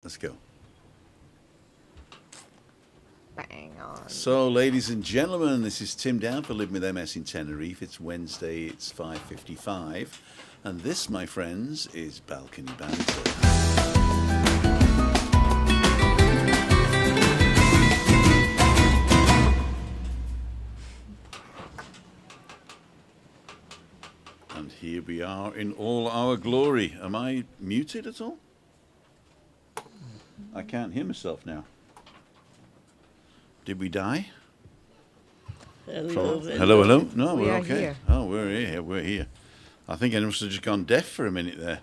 Let's go. Bang on. So, ladies and gentlemen, this is Tim down for Living with MS in Tenerife. It's Wednesday, it's 5:55. And this, my friends, is Balcony Banter. And here we are in all our glory. Am I muted at all? I can't hear myself now. Did we die? Hello. Hello? No, We we're are okay. here. Oh, we're here. I think I must have just gone deaf for a minute there.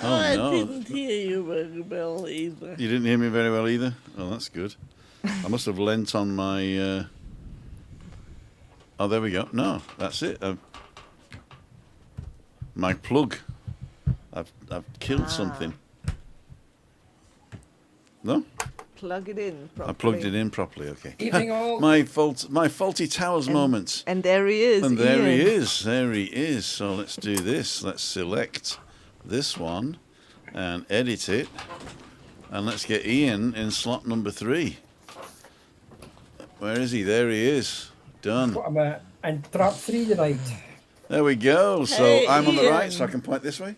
Oh, I no. didn't hear you very well either. You didn't hear me very well either? Oh, that's good. I must have leant on my... Oh, there we go. No, that's it. My plug. I've killed something. No? Plug it in properly. I plugged it in properly, okay. Evening all. My faulty towers moment. And there he is. And there he Ian. is. There he is. So let's do this. Let's select this one and edit it. And let's get Ian in slot number 3. Where is he? There he is. Done. I'm in trap 3 tonight. There we go. So Hey, I'm on the right, Ian. so I can point this way.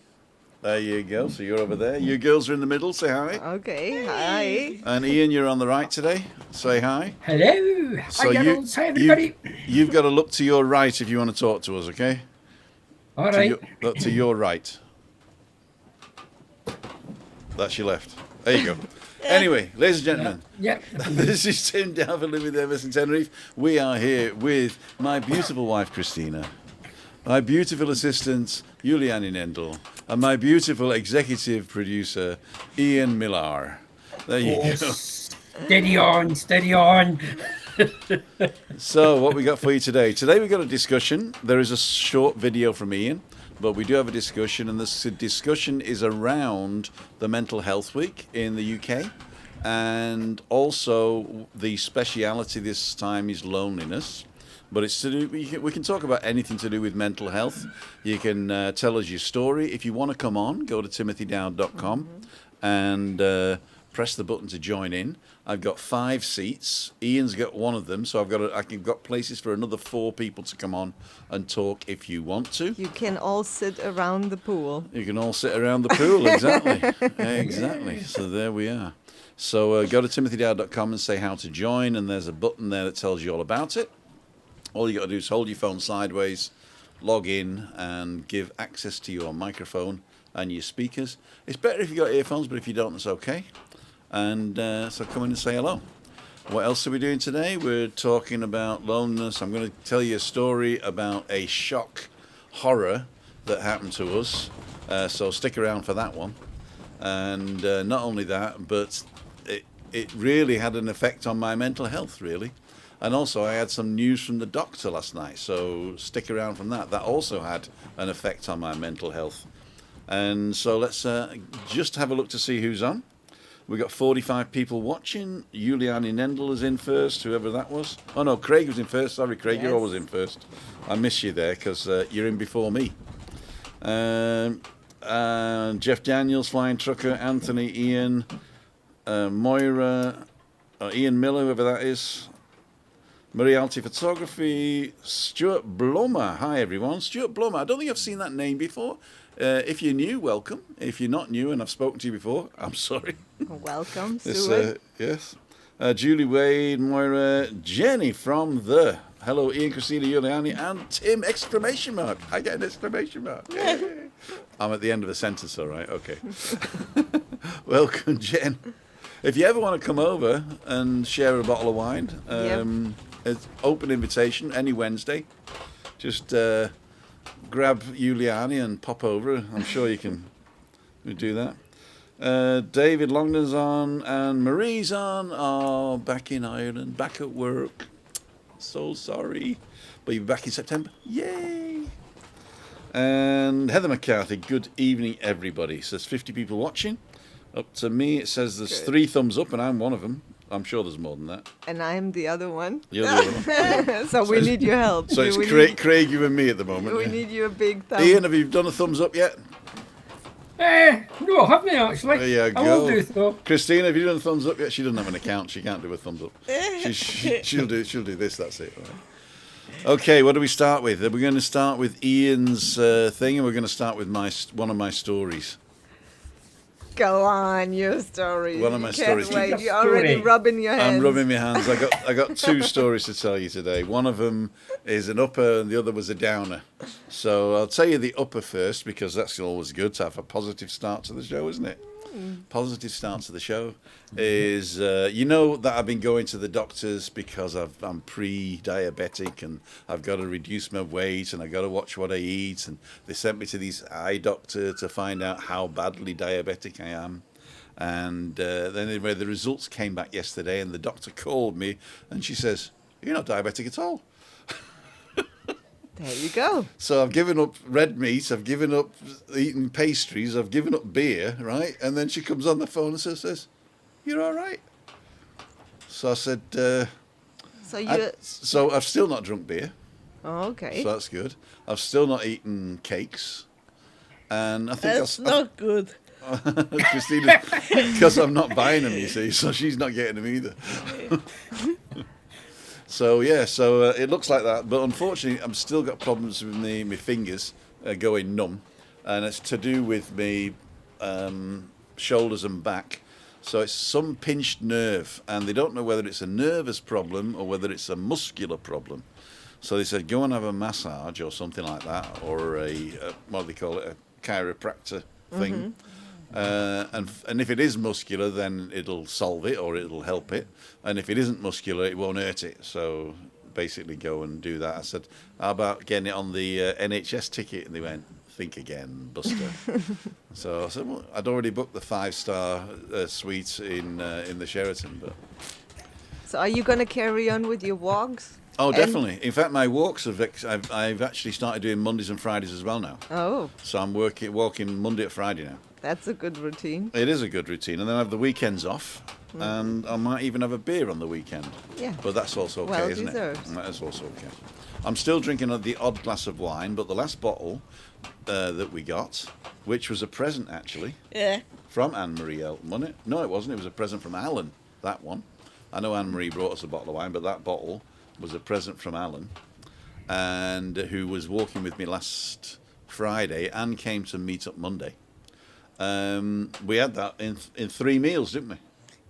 There you go. So you're over there. You girls are in the middle. Say hi. Okay, hi. And Ian, you're on the right today. Say hi. Hello. So Hi, girls. Hi, everybody. You've got to look to your right if you want to talk to us, okay? All right. Look to your right. That's your left. There you go. Anyway, ladies and gentlemen, Yep. this is Tim down for Living with MS in Tenerife. We are here with my beautiful wife, Christina, my beautiful assistant, Juliane Nendel, and my beautiful executive producer, Ian Millar. There you go. Steady on. Steady on. So, what we got for you today? Today we got a discussion. There is a short video from Ian, but we do have a discussion, and this discussion is around the Mental Health Week in the UK, and also the speciality this time is loneliness. But it's to do. We can talk about anything to do with mental health. You can tell us your story. If you want to come on, go to timothydown.com and press the button to join in. I've got 5 seats. Ian's got one of them, so I've got places for another 4 people to come on and talk if you want to. You can all sit around the pool. You can all sit around the pool, exactly. Exactly. So there we are. So go to timothydown.com and say how to join, and there's a button there that tells you all about it. All you got to do is hold your phone sideways, log in, and give access to your microphone and your speakers. It's better if you got earphones, but if you don't, that's okay. And so come in and say hello. What else are we doing today? We're talking about loneliness. I'm going to tell you a story about a shock horror that happened to us. So stick around for that one. And not only that, but it really had an effect on my mental health, really. And also I had some news from the doctor last night. So stick around from that. That also had an effect on my mental health. And so let's just have a look to see who's on. We've got 45 people watching. Juliane Nendel is in first, whoever that was. Oh, no, Craig was in first. Sorry, Craig, Yes. you're always in first. I miss you there because you're in before me. Jeff Daniels, Flying Trucker, Anthony, Ian, Moira, Ian Miller, whoever that is. Marie Alti Photography, Stuart Blummer. Hi, everyone. Stuart Blummer. I don't think I've seen that name before. If you're new, welcome. If you're not new and I've spoken to you before, I'm sorry. Welcome, It's, Stuart. yes. Julie Wade, Moira, Jenny from the... Hello, Ian, Christina, Juliani, and Tim, exclamation mark. I get an exclamation mark. Yay. I'm at the end of a sentence, all right? Okay. Welcome, Jen. If you ever want to come over and share a bottle of wine, it's open invitation any Wednesday. Just grab Juliani and pop over. I'm sure you can do that. David Longden's on and Marie's on. Oh, back in Ireland, back at work. So sorry. But you'll be back in September. Yay! And Heather McCarthy, good evening, everybody. So there's 50 people watching. Up to me, it says there's Good. 3 thumbs up, and I'm one of them. I'm sure there's more than that. And I'm the other one. You're the other one. So we need your help. So it's we Craig, you and me at the moment. we yeah. need you a big thumb. Ian, have you done a thumbs up yet? No, I haven't actually. There you I will go. do though. Christina, have you done a thumbs up yet? She doesn't have an account. She can't do a thumbs up. She'll do this. That's it. Right. Okay, what do we start with? We're going to start with Ian's thing, and we're going to start with one of my stories. Go on, your story. One of my You can't stories. wait. You're already Story. rubbing your hands. I'm rubbing my hands. I got two stories to tell you today. One of them is an upper, and the other was a downer. So I'll tell you the upper first, because that's always good to have a positive start to the show, isn't it? Positive start to the show is you know that I've been going to the doctors because I'm pre-diabetic and I've got to reduce my weight and I've got to watch what I eat, and they sent me to these eye doctor to find out how badly diabetic I am. And then anyway, the results came back yesterday, and the doctor called me and she says, "You're not diabetic at all." There you go. So I've given up red meat, I've given up eating pastries, I've given up beer, right? And then she comes on the phone and says, "You're all right." So I said, So you. so I've still not drunk beer, Oh, okay. so that's good. I've still not eaten cakes. And I think That's not good. Christina, because I'm not buying them, you see, so she's not getting them either. So yeah, so it looks like that, but unfortunately, I've still got problems with my fingers going numb, and it's to do with me shoulders and back. So it's some pinched nerve, and they don't know whether it's a nervous problem or whether it's a muscular problem. So they said, go and have a massage or something like that, or a what do they call it, a chiropractor thing. And if it is muscular, then it'll solve it or it'll help it. And if it isn't muscular, it won't hurt it. So basically go and do that. I said, how about getting it on the NHS ticket? And they went, think again, Buster. So I said, well, I'd already booked the 5-star suite in the Sheraton. But So are you going to carry on with your walks? oh, And- definitely. In fact, my walks I've actually started doing Mondays and Fridays as well now. Oh, So I'm walking Monday to Friday now. that's a good routine. It is a good routine, and then I have the weekends off, and I might even have a beer on the weekend. Yeah. But that's also okay, Well isn't deserved. it? That is also okay. I'm still drinking the odd glass of wine, but the last bottle that we got, which was a present actually Yeah. from Anne-Marie Elton, wasn't it? No, it wasn't. It was a present from Alan, that one. I know Anne-Marie brought us a bottle of wine, but that bottle was a present from Alan, and who was walking with me last Friday and came to meet up Monday. We had that in 3 meals, didn't we?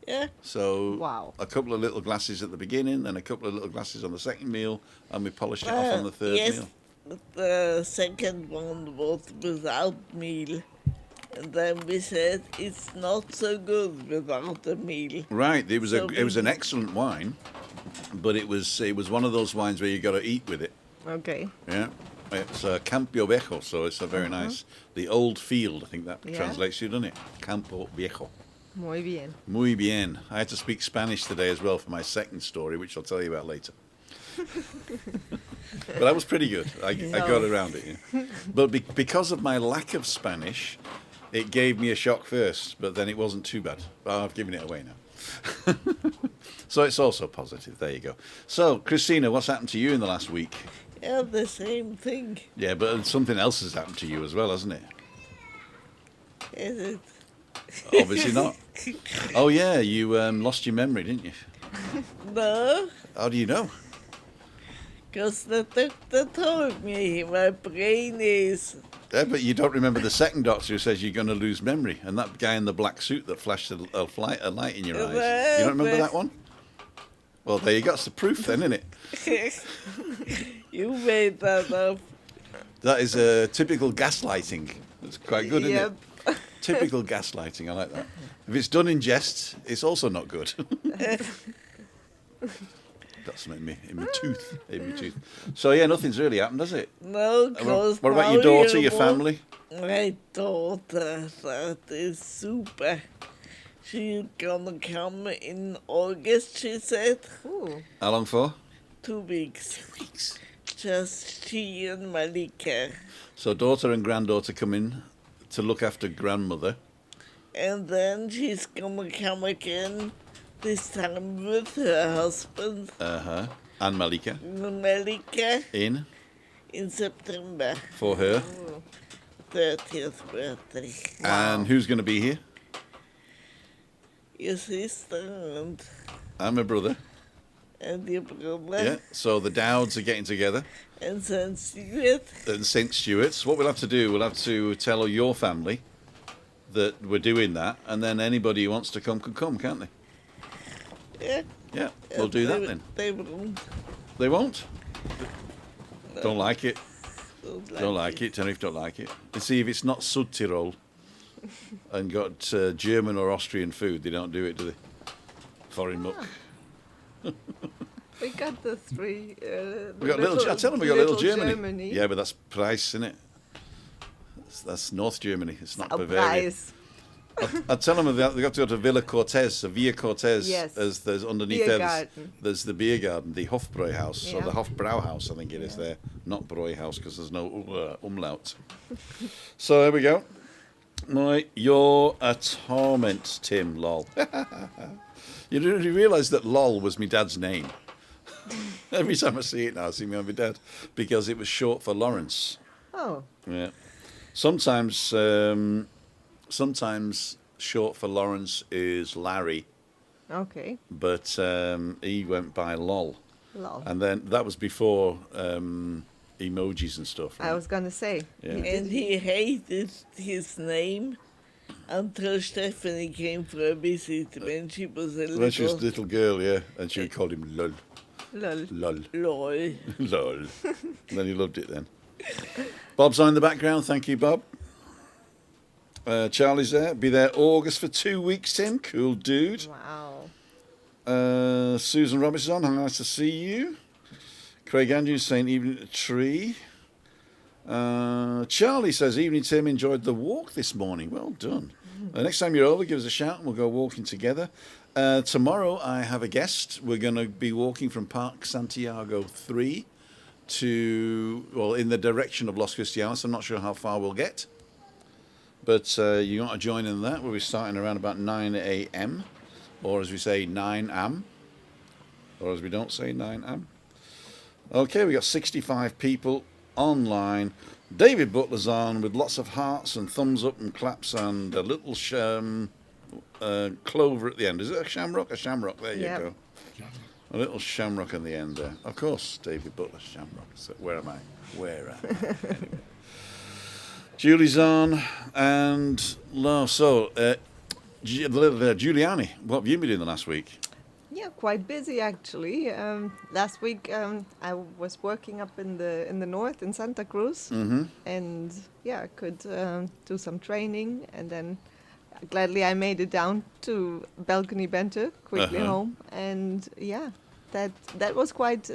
Yeah. So Wow. a couple of little glasses at the beginning, then a couple of little glasses on the second meal, and we polished it off on the third yes, meal. the second one was without meal. And then we said it's not so good without a meal. Right, it was So it was an we- excellent wine, but it was one of those wines where you got to eat with it. Okay. Yeah, it's Campo Viejo, so it's a very nice, the old field. I think that Yeah. translates to, doesn't it? Campo Viejo. Muy bien. Muy bien. I had to speak Spanish today as well for my second story, which I'll tell you about later. But that was pretty good. I got around it. Yeah. But because of my lack of Spanish, it gave me a shock first, but then it wasn't too bad. Well, I've given it away now. So it's also positive. There you go. So, Christina, what's happened to you in the last week? Yeah, the same thing. Yeah, but something else has happened to you as well, hasn't it? Is it? Obviously not. Oh, yeah, you lost your memory, didn't you? No, How do you know? because the doctor told me my brain is. Yeah, but you don't remember the second doctor who says you're going to lose memory, and that guy in the black suit that flashed a light in your eyes. You don't remember that one? Well, there you go. It's the proof then, isn't it? You made that up. That is typical gaslighting. That's quite good, isn't Yep. it? Typical gaslighting. I like that. If it's done in jest, it's also not good. Got something in my tooth. In my tooth. So yeah, nothing's really happened, has it? No, because What about your daughter, your won't- family? My daughter, that is super. She's gonna come in August, she said. Ooh. How long for? 2 weeks. 2 weeks. Just she and Malika. So daughter and granddaughter come in to look after grandmother. And then she's gonna come again, this time with her husband, And Malika Malika, in in September. for her. 30th birthday. And who's going to be here? Your sister I'm a brother. and your brother Yeah. So the Dowds are getting together. and St. Stewart. And St. Stewart's. What we'll have to do, we'll have to tell your family that we're doing that, and then anybody who wants to come can come, can't they? Yeah. Yeah, we'll do that then. They won't. They won't? Don't like it. Don't Don't like it. Tenerife don't like it. You see, if it's not Südtirol and got German or Austrian food, they don't do it, do they? Foreign muck. We got the three. We got little. I tell them we got little Germany. Germany. Yeah, but that's Price, isn't it? That's North Germany. It's not Oh, Bavaria. Price. I tell them they've got to go to Villa Cortez. Yes. As there's underneath Beer there. garden. There's the beer garden, the Hofbräuhaus, or Yeah. the Hofbrauhaus, I think it is there, not Bräuhaus because there's no umlaut. So there we go. Right, you're a torment, Tim. Lol. You didn't realise that lol was my dad's name. Every time I see it now, I see me on my dad because it was short for Lawrence. Oh, Yeah. Sometimes short for Lawrence is Larry, okay. but he went by lol. Lol. And then that was before emojis and stuff. I was gonna say. Yeah. And he hated his name until Stephanie came for a visit when she was a When she was a little little girl, yeah, and she called him lol, Lol. lol, lol. lol. And then he loved it then. Bob's on in the background. Thank you, Bob. Charlie's there. Be there August for 2 weeks, Tim. Cool dude. Wow. Susan Robinson, nice to see you. Craig Andrews saying evening at the tree. Charlie says, evening, Tim. Enjoyed the walk this morning. Well done. Next time you're over, give us a shout and we'll go walking together. Tomorrow I have a guest. We're going to be walking from Park Santiago 3 to, well, in the direction of Los Cristianos. I'm not sure how far we'll get. But you want to join in that. We'll be starting around about 9 a.m. Or as we say, 9 am. Or as we don't say, 9 am. Okay, we got 65 people online. David Butler's on with lots of hearts and thumbs up and claps and a little clover at the end. Is it a shamrock? A shamrock, there you Yep. go. A little shamrock in the end there. Of course, David Butler, shamrock. So where am I? Where am I? Anyway. Julie's on and so Juliane, what have you been doing the last week? Yeah, quite busy actually. Last week I was working up in the north in Santa Cruz, and yeah, I could do some training, and then gladly I made it down to balcony Banter quickly home, and yeah, that was quite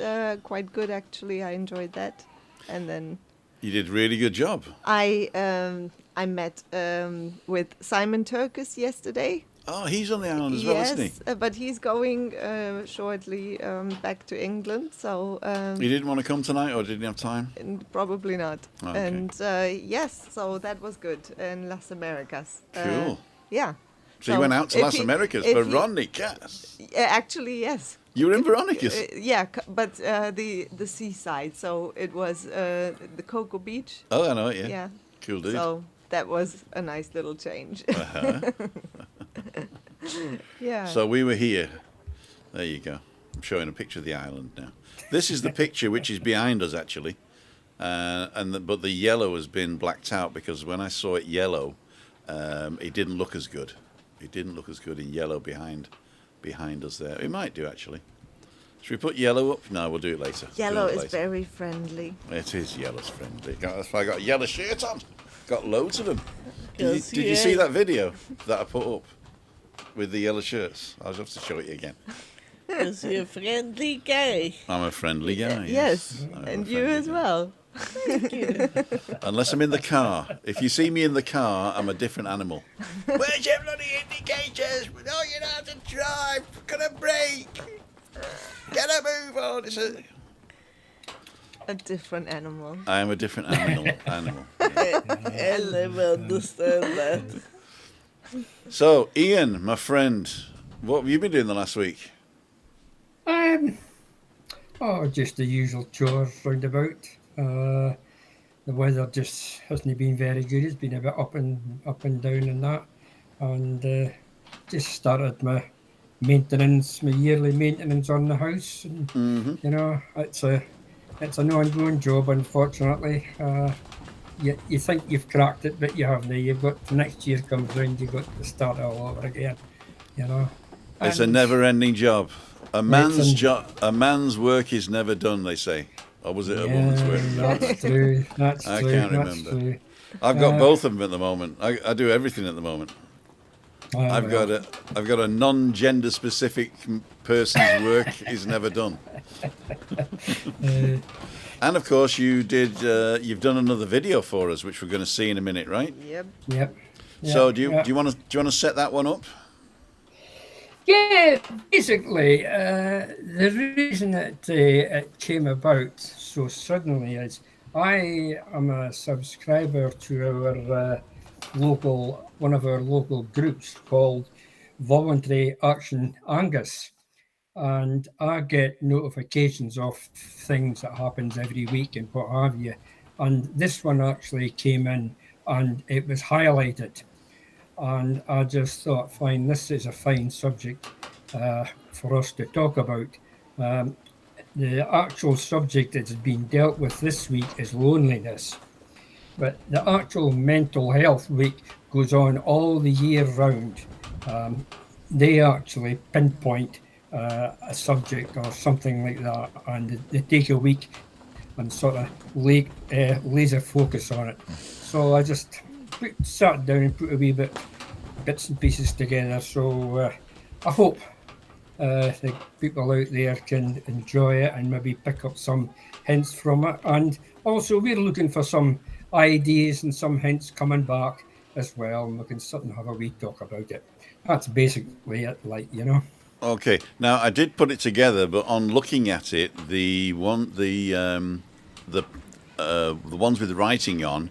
good actually. I enjoyed that, and then You did a really good job. I met with Simon Turkis yesterday. Oh, he's on the island as well, isn't he? Yes, but he's going shortly back to England, so He didn't want to come tonight, or didn't he have time? probably not. Okay. And yes, so that was good in Las Americas. Cool. Yeah. So you went out to if Las he- Americas, if he- Veronicas. Actually, yes. You were in Veronicas? Yeah, but the seaside. So it was the Cocoa Beach. Oh, I know it, yeah. Yeah. Cool dude. So that was a nice little change. Uh-huh. Yeah. So we were here. There you go. I'm showing a picture of the island now. This is the picture which is behind us, actually. But the yellow has been blacked out because when I saw it yellow, it didn't look as good. It didn't look as good in yellow behind us there. It might do, actually. Should we put yellow up? No, we'll do it later. Yellow Do it is later. very friendly. It is yellow's friendly. That's why I got a yellow shirt on. Got loads of them. Yes, Did you see yeah. that video that I put up with the yellow shirts? I'll just have to show it you again. Is he a friendly guy? I'm a friendly guy. Yes, I'm a and you friendly as guy. well. Unless I'm in the car. If you see me in the car, I'm a different animal. Where's your bloody indicators? No, you don't have to drive. Gonna brake. Get a move on. A different animal. I am a different animal. I'll never understand that. So, Ian, my friend, what have you been doing the last week? Oh, just the usual chores roundabout. the weather just hasn't been very good. It's been a bit up and down and that. And just started my yearly maintenance on the house. And, you know, it's an ongoing job, unfortunately. You think you've cracked it, but you haven't. You've got next year comes round, you've got to start all over again. You know, It's a never-ending job. A man's work is never done, they say. Or was it a woman's work? That's true. That's I true. can't That's remember. true. I've got both of them at the moment. I do everything at the moment. I've got a non-gender specific person's work is never done. And of course, you've done another video for us, which we're going to see in a minute, right? Yep. So do you want to set that one up? Yeah, basically, the reason that it came about so suddenly is I am a subscriber to our one of our local groups called Voluntary Action Angus, and I get notifications of things that happens every week and what have you. And this one actually came in and it was highlighted. And I just thought, fine, this is a fine subject for us to talk about. The actual subject that's been dealt with this week is loneliness. But the actual mental health week goes on all the year round. They actually pinpoint a subject or something like that, and they take a week and sort of laser focus on it. So I just sat down and put a wee bits and pieces together. So I hope the people out there can enjoy it and maybe pick up some hints from it. And also, we're looking for some ideas and some hints coming back as well, and we can sit and have a wee talk about it. That's basically it, Okay. Now I did put it together, but on looking at it, the ones with writing on,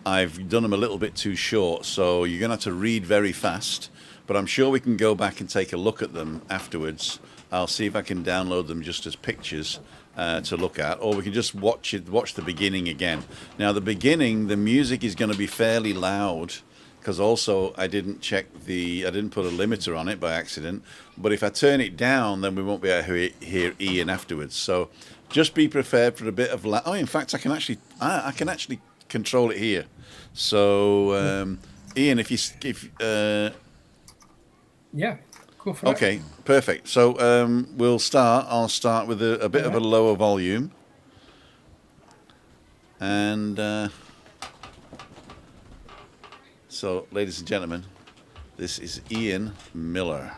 I've done them a little bit too short, so you're going to have to read very fast. But I'm sure we can go back and take a look at them afterwards. I'll see if I can download them just as pictures to look at, or we can just watch the beginning again. Now the beginning, the music is going to be fairly loud, because also I didn't put a limiter on it by accident. But if I turn it down, then we won't be able to hear Ian afterwards. So just be prepared for a bit of oh, in fact, I can actually control it here. So Ian, yeah, go for it. Okay, perfect. So I'll start with a bit of a lower volume, and so, ladies and gentlemen, this is Ian Millar.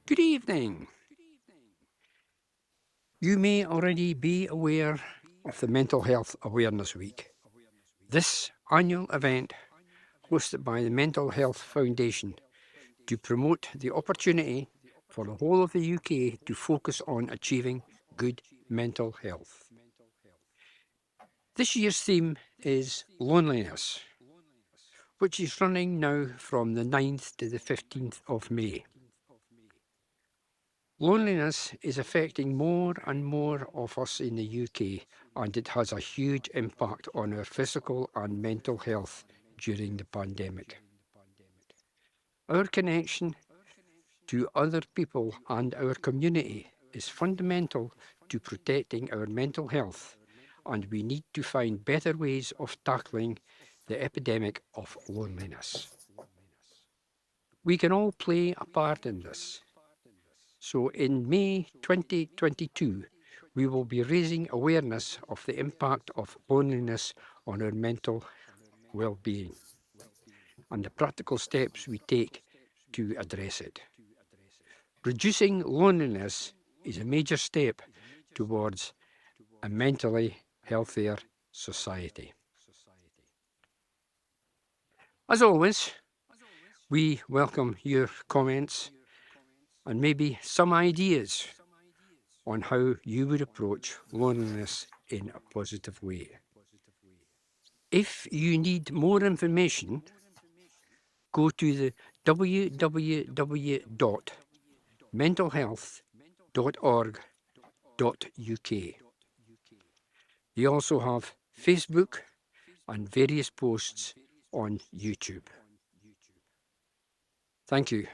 Good evening. You may already be aware of the Mental Health Awareness Week. This annual event, hosted by the Mental Health Foundation, to promote the opportunity for the whole of the UK to focus on achieving good mental health. This year's theme is loneliness, which is running now from the 9th to the 15th of May. Loneliness is affecting more and more of us in the UK, and it has a huge impact on our physical and mental health during the pandemic. Our connection to other people and our community is fundamental to protecting our mental health, and we need to find better ways of tackling the epidemic of loneliness. We can all play a part in this. So in May 2022, we will be raising awareness of the impact of loneliness on our mental well-being and the practical steps we take to address it. Reducing loneliness is a major step towards a mentally healthier society. As always, we welcome your comments and maybe some ideas on how you would approach loneliness in a positive way. If you need more information, go to the www.mentalhealth.org.uk. They also have Facebook and various posts on YouTube. Thank you.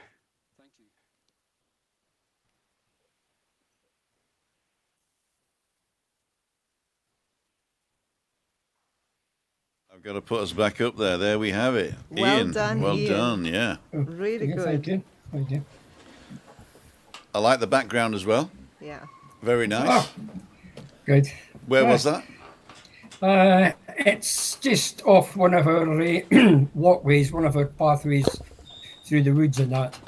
I've got to put us back up there. There we have it. Well Ian, done, well Ian. done, yeah. Really Yeah, good. Thank you. Thank you. I like the background as well. Yeah. Very nice. Good. Where was that? It's just off one of our walkways, one of our pathways through the woods and that.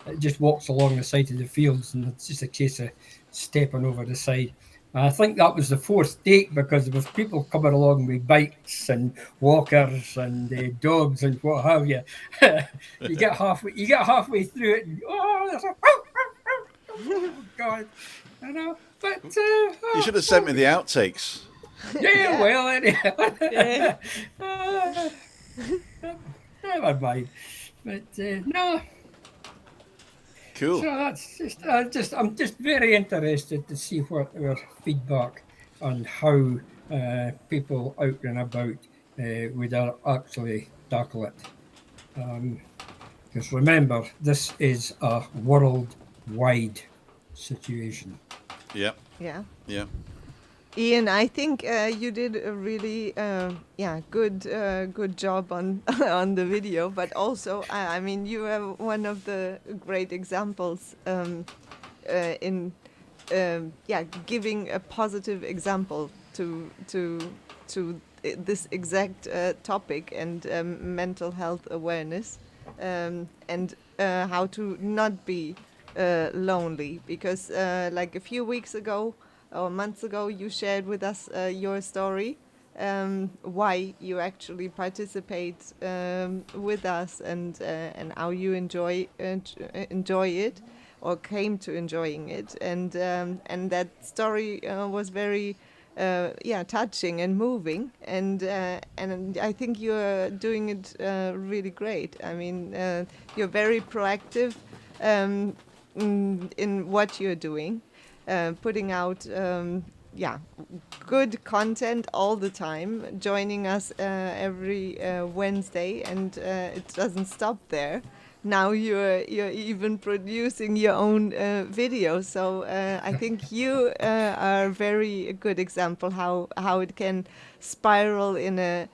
It just walks along the side of the fields, and it's just a case of stepping over the side. I think that was the fourth take because there was people coming along with bikes and walkers and dogs and what have you. You get halfway through it, and there's a oh God, I know. But You should have sent me the outtakes. yeah, well, Yeah. never mind. But no. Cool. So that's I'm just very interested to see what our feedback on how people out and about would actually tackle it. Because remember, this is a worldwide situation. Yep, Yeah. yep. Ian, I think you did a really good job on on the video, but also I mean you are one of the great examples in giving a positive example to this exact topic and mental health awareness and how to not be lonely, because like a few weeks ago or months ago, you shared with us your story, why you actually participate with us, and how you enjoy it, or came to enjoying it, and that story was very touching and moving, and I think you're doing it really great. I mean, you're very proactive in what you're doing. Putting out good content all the time, joining us every Wednesday, and it doesn't stop there. Now you're even producing your own videos, so I think you are a very good example how it can spiral in a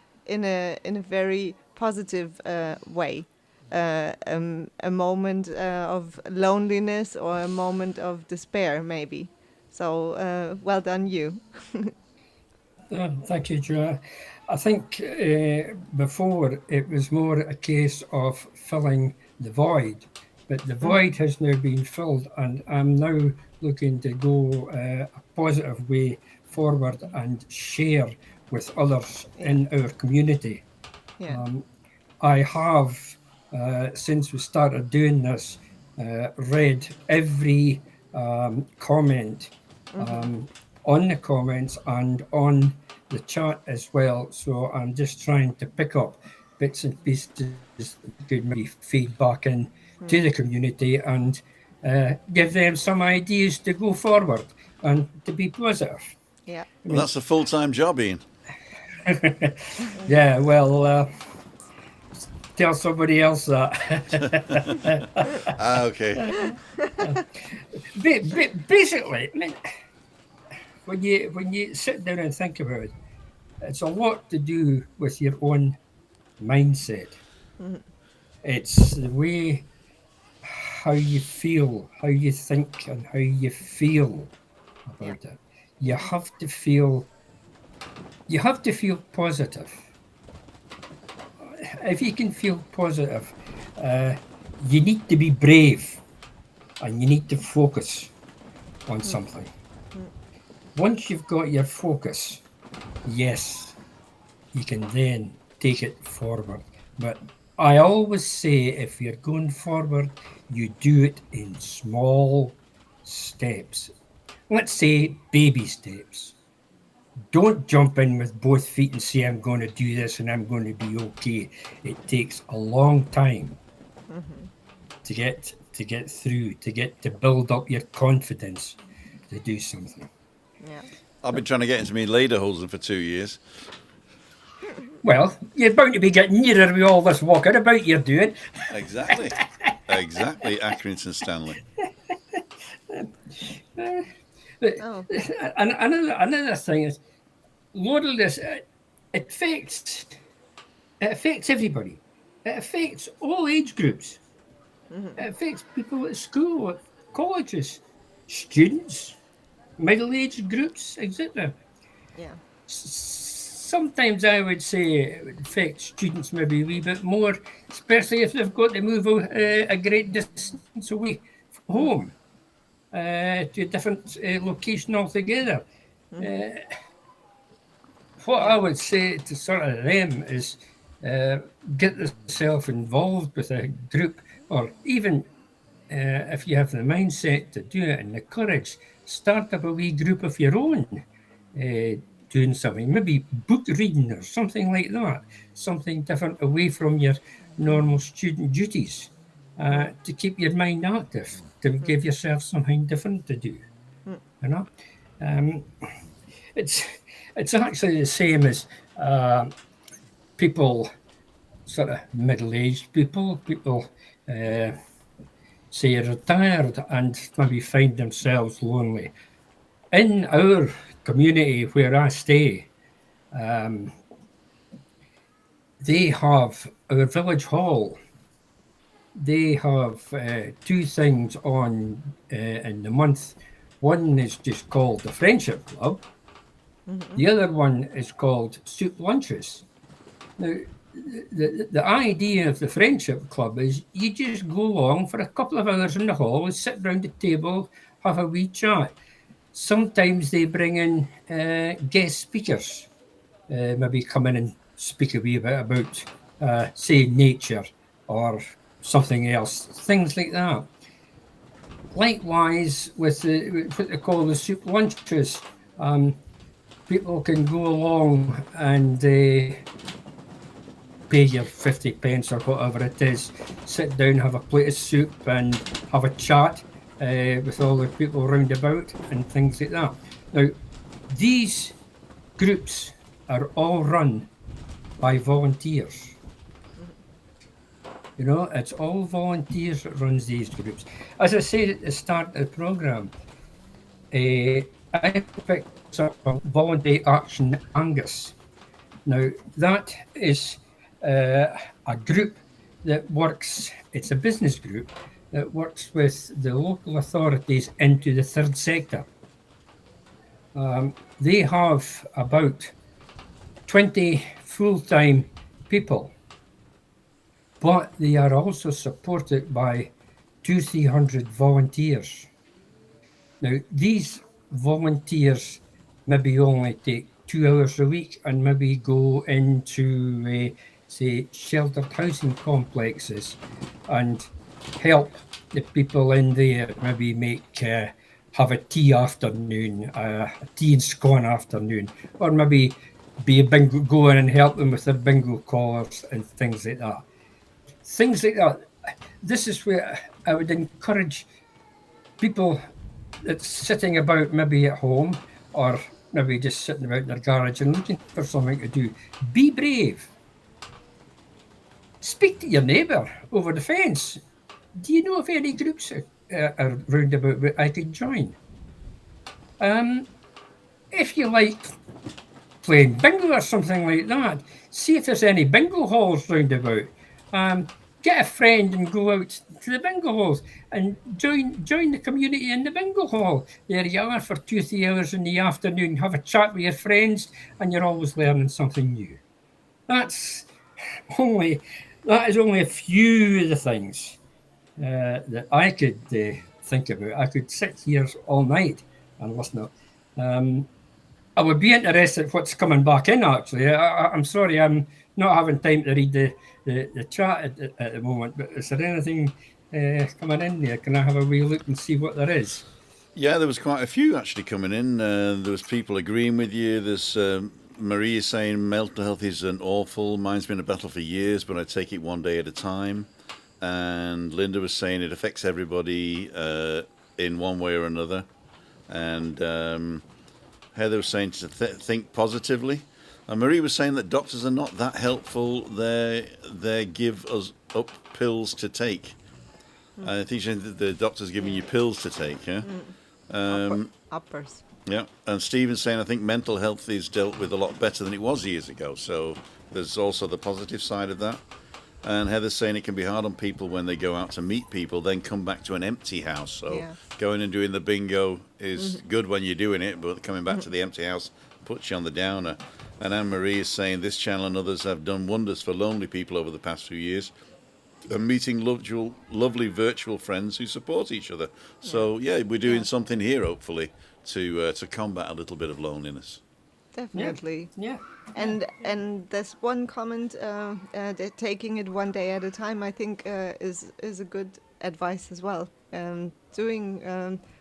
very positive way. A moment of loneliness or a moment of despair, maybe. So, well done, you. Thank you, Joe. I think before it was more a case of filling the void, but the void has now been filled, and I'm now looking to go a positive way forward and share with others in our community. Yeah. I have, since we started doing this, read every comment on the comments and on the chat as well. So I'm just trying to pick up bits and pieces that could maybe feed back in to the community and give them some ideas to go forward and to be positive. Yeah. Well, that's a full-time job, Ian. Yeah, well, tell somebody else that. Okay. Basically, I mean, when you sit down and think about it, it's a lot to do with your own mindset. It's the way how you feel, how you think, and how you feel about it. You have to feel positive. If you can feel positive, you need to be brave, and you need to focus on something. Once you've got your focus, yes, you can then take it forward. But I always say if you're going forward, you do it in small steps. Let's say baby steps. Don't jump in with both feet and say, I'm going to do this and I'm going to be okay. It takes a long time to get through, to build up your confidence to do something. Yeah. I've been trying to get into me lederhosen for 2 years. Well, you're bound to be getting nearer with all this walking about you're doing. Exactly. Exactly, Accrington Stanley. But Oh. another thing is, Lord of this, it affects everybody. It affects all age groups. It affects people at school, at colleges, students, middle-aged groups, etc. Yeah. Sometimes I would say it would affect students maybe a wee bit more, especially if they've got to move a great distance away from home to a different location altogether. What I would say to sort of them is get yourself involved with a group, or even if you have the mindset to do it and the courage, start up a wee group of your own, doing something, maybe book reading or something like that, something different away from your normal student duties, to keep your mind active, to give yourself something different to do. You know, um, it's it's actually the same as people, sort of middle-aged people say retired and maybe find themselves lonely. In our community where I stay, they have our village hall. They have two things on in the month. One is just called the Friendship Club. The other one is called Soup Lunches. Now, the idea of the Friendship Club is you just go along for a couple of hours in the hall and sit round the table, have a wee chat. Sometimes they bring in guest speakers, maybe come in and speak a wee bit about, say, nature or something else, things like that. Likewise, with what they call the soup lunches, people can go along and pay your 50 pence or whatever it is, sit down, have a plate of soup and have a chat with all the people round about and things like that. Now, these groups are all run by volunteers. You know, it's all volunteers that runs these groups. As I said at the start of the programme, I picked up Voluntary Action Angus. Now, that is a group that works, it's a business group that works with the local authorities into the third sector. They have about 20 full-time people, but they are also supported by 200-300 volunteers. Now, these volunteers maybe only take 2 hours a week and maybe go into, say, sheltered housing complexes and help the people in there maybe have a tea afternoon, a tea and scone afternoon, or maybe be a bingo, go in and help them with their bingo callers and things like that. Things like that. This is where I would encourage people that's sitting about maybe at home or maybe just sitting about in their garage and looking for something to do. Be brave. Speak to your neighbour over the fence. Do you know of any groups are round about where I could join? If you like playing bingo or something like that, see if there's any bingo halls round about. Get a friend and go out to the bingo halls and join the community in the bingo hall. There you are for 2-3 hours in the afternoon, have a chat with your friends, and you're always learning something new. That is only a few of the things that I could think about. I could sit here all night and listen to I would be interested what's coming back in. Actually, I'm sorry, I'm not having time to read the chat at the moment. But is there anything coming in there? Can I have a wee look and see what there is? Yeah, there was quite a few actually coming in. There was people agreeing with you. There's Maria saying mental health isn't awful. Mine's been a battle for years, but I take it one day at a time. And Linda was saying it affects everybody in one way or another. And Heather was saying to think positively. And Marie was saying that doctors are not that helpful. They give us up pills to take. I think the doctor's giving you pills to take, yeah? Uppers. Yeah, and Stephen's saying I think mental health is dealt with a lot better than it was years ago. So there's also the positive side of that. And Heather's saying it can be hard on people when they go out to meet people, then come back to an empty house. So going and doing the bingo is good when you're doing it, but coming back to the empty house puts you on the downer. And Anne-Marie is saying this channel and others have done wonders for lonely people over the past few years. And meeting lovely virtual friends who support each other. So yeah, we're doing something here, hopefully, to combat a little bit of loneliness. Definitely. Yeah. And there's one comment that taking it one day at a time, I think, is a good advice as well. Doing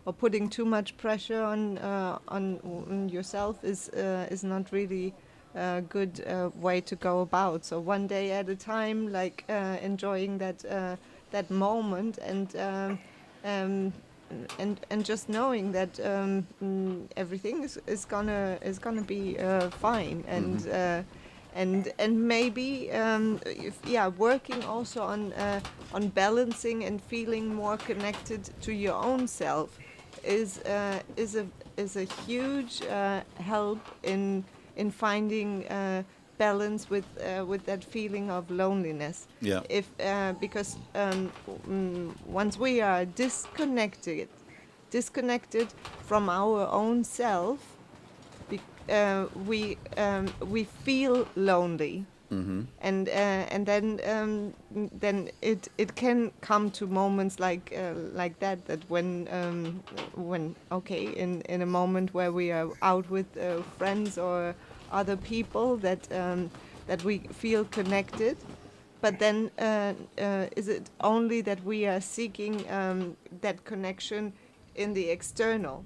or putting too much pressure on yourself is not really a good way to go about. So one day at a time, like enjoying that moment and just knowing that everything is gonna be fine and maybe working also on balancing and feeling more connected to your own self is a huge help in finding balance with that feeling of loneliness. Yeah. Because once we are disconnected from our own self, we feel lonely. Mm-hmm. And then it can come to moments like that when in a moment where we are out with friends or other people that we feel connected, but then is it only that we are seeking that connection in the external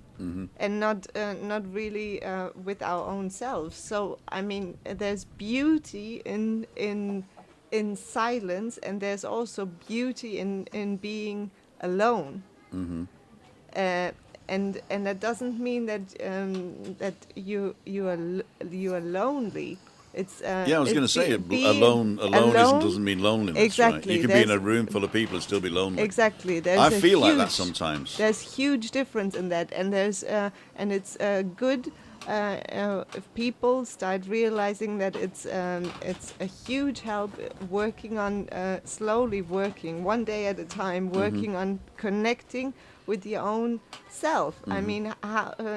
and not really with our own selves? So I mean, there's beauty in silence, and there's also beauty in being alone. And that doesn't mean that that you are lonely. It's I was going to say, being alone doesn't mean loneliness. Exactly. Right? You can be in a room full of people and still be lonely. Exactly. I feel like that sometimes. There's huge difference in that, and it's good if people start realizing that it's a huge help working on slowly working one day at a time, working on connecting with your own self. I mean,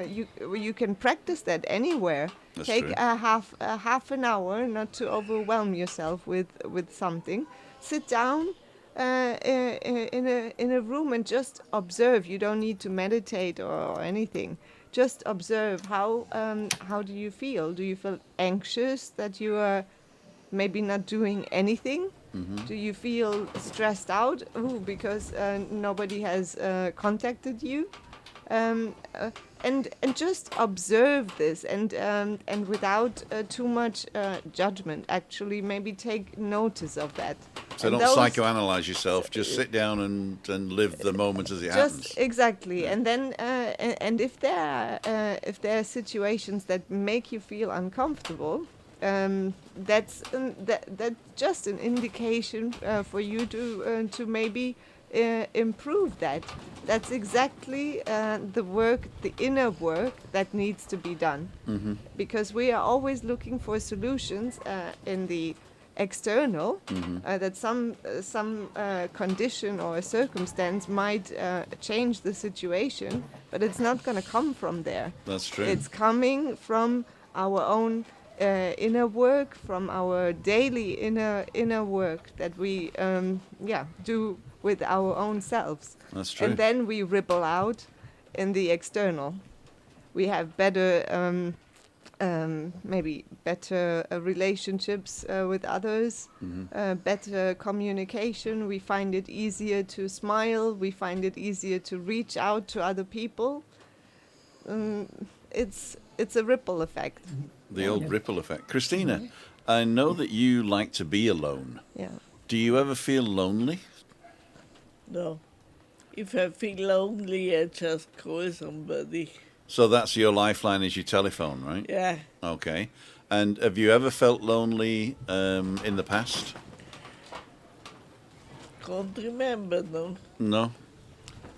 you can practice that anywhere. That's Take true. half an hour, not to overwhelm yourself with something. Sit down in a room and just observe. You don't need to meditate or anything. Just observe how do you feel? Do you feel anxious that you are maybe not doing anything? Do you feel stressed out because nobody has contacted you? And just observe this and without too much judgment. Actually, maybe take notice of that. So And don't those- psychoanalyze yourself. Just sit down and live the moment as it happens. Just exactly, and then and if there are situations that make you feel uncomfortable, that's just an indication for you to maybe improve that. That's exactly the inner work that needs to be done, because we are always looking for solutions in the external, that some condition or a circumstance might change the situation, but it's not going to come from there. That's true. It's coming from our own inner work, from our daily inner work that we do with our own selves. That's true. And then we ripple out in the external. we have better maybe better relationships with others, better communication. We find it easier to smile. We find it easier to reach out to other people. It's a ripple effect. The old ripple effect. Christina, I know that you like to be alone. Yeah. Do you ever feel lonely? No. If I feel lonely, I just call somebody. So that's your lifeline, is your telephone, right? Yeah. Okay. And have you ever felt lonely in the past? Can't remember, no. No.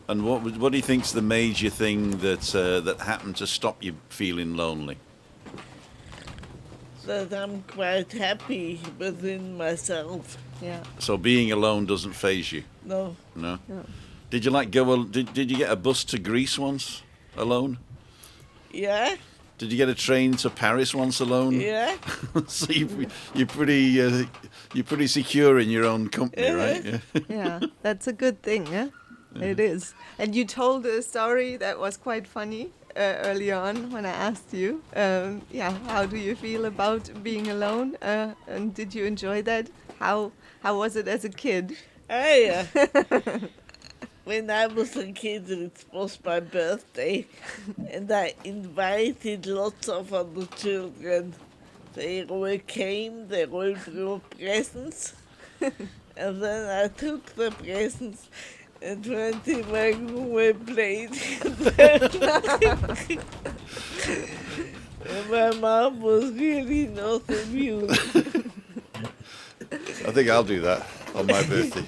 And what do you think's the major thing that happened to stop you feeling lonely? That I'm quite happy within myself. Yeah. So being alone doesn't faze you? No. No. No. Did you did you get a bus to Greece once alone? Yeah? Did you get a train to Paris once alone? Yeah? So you're pretty secure in your own company, right? Yeah. Yeah, that's a good thing, huh? It is. And you told a story that was quite funny early on when I asked you, how do you feel about being alone? And did you enjoy that? How was it as a kid? Yeah. When I was a kid, it was my birthday, and I invited lots of other children. They all came, they all brought presents, and then I took the presents and went in my room and played. And my mom was really not amused. I think I'll do that on my birthday.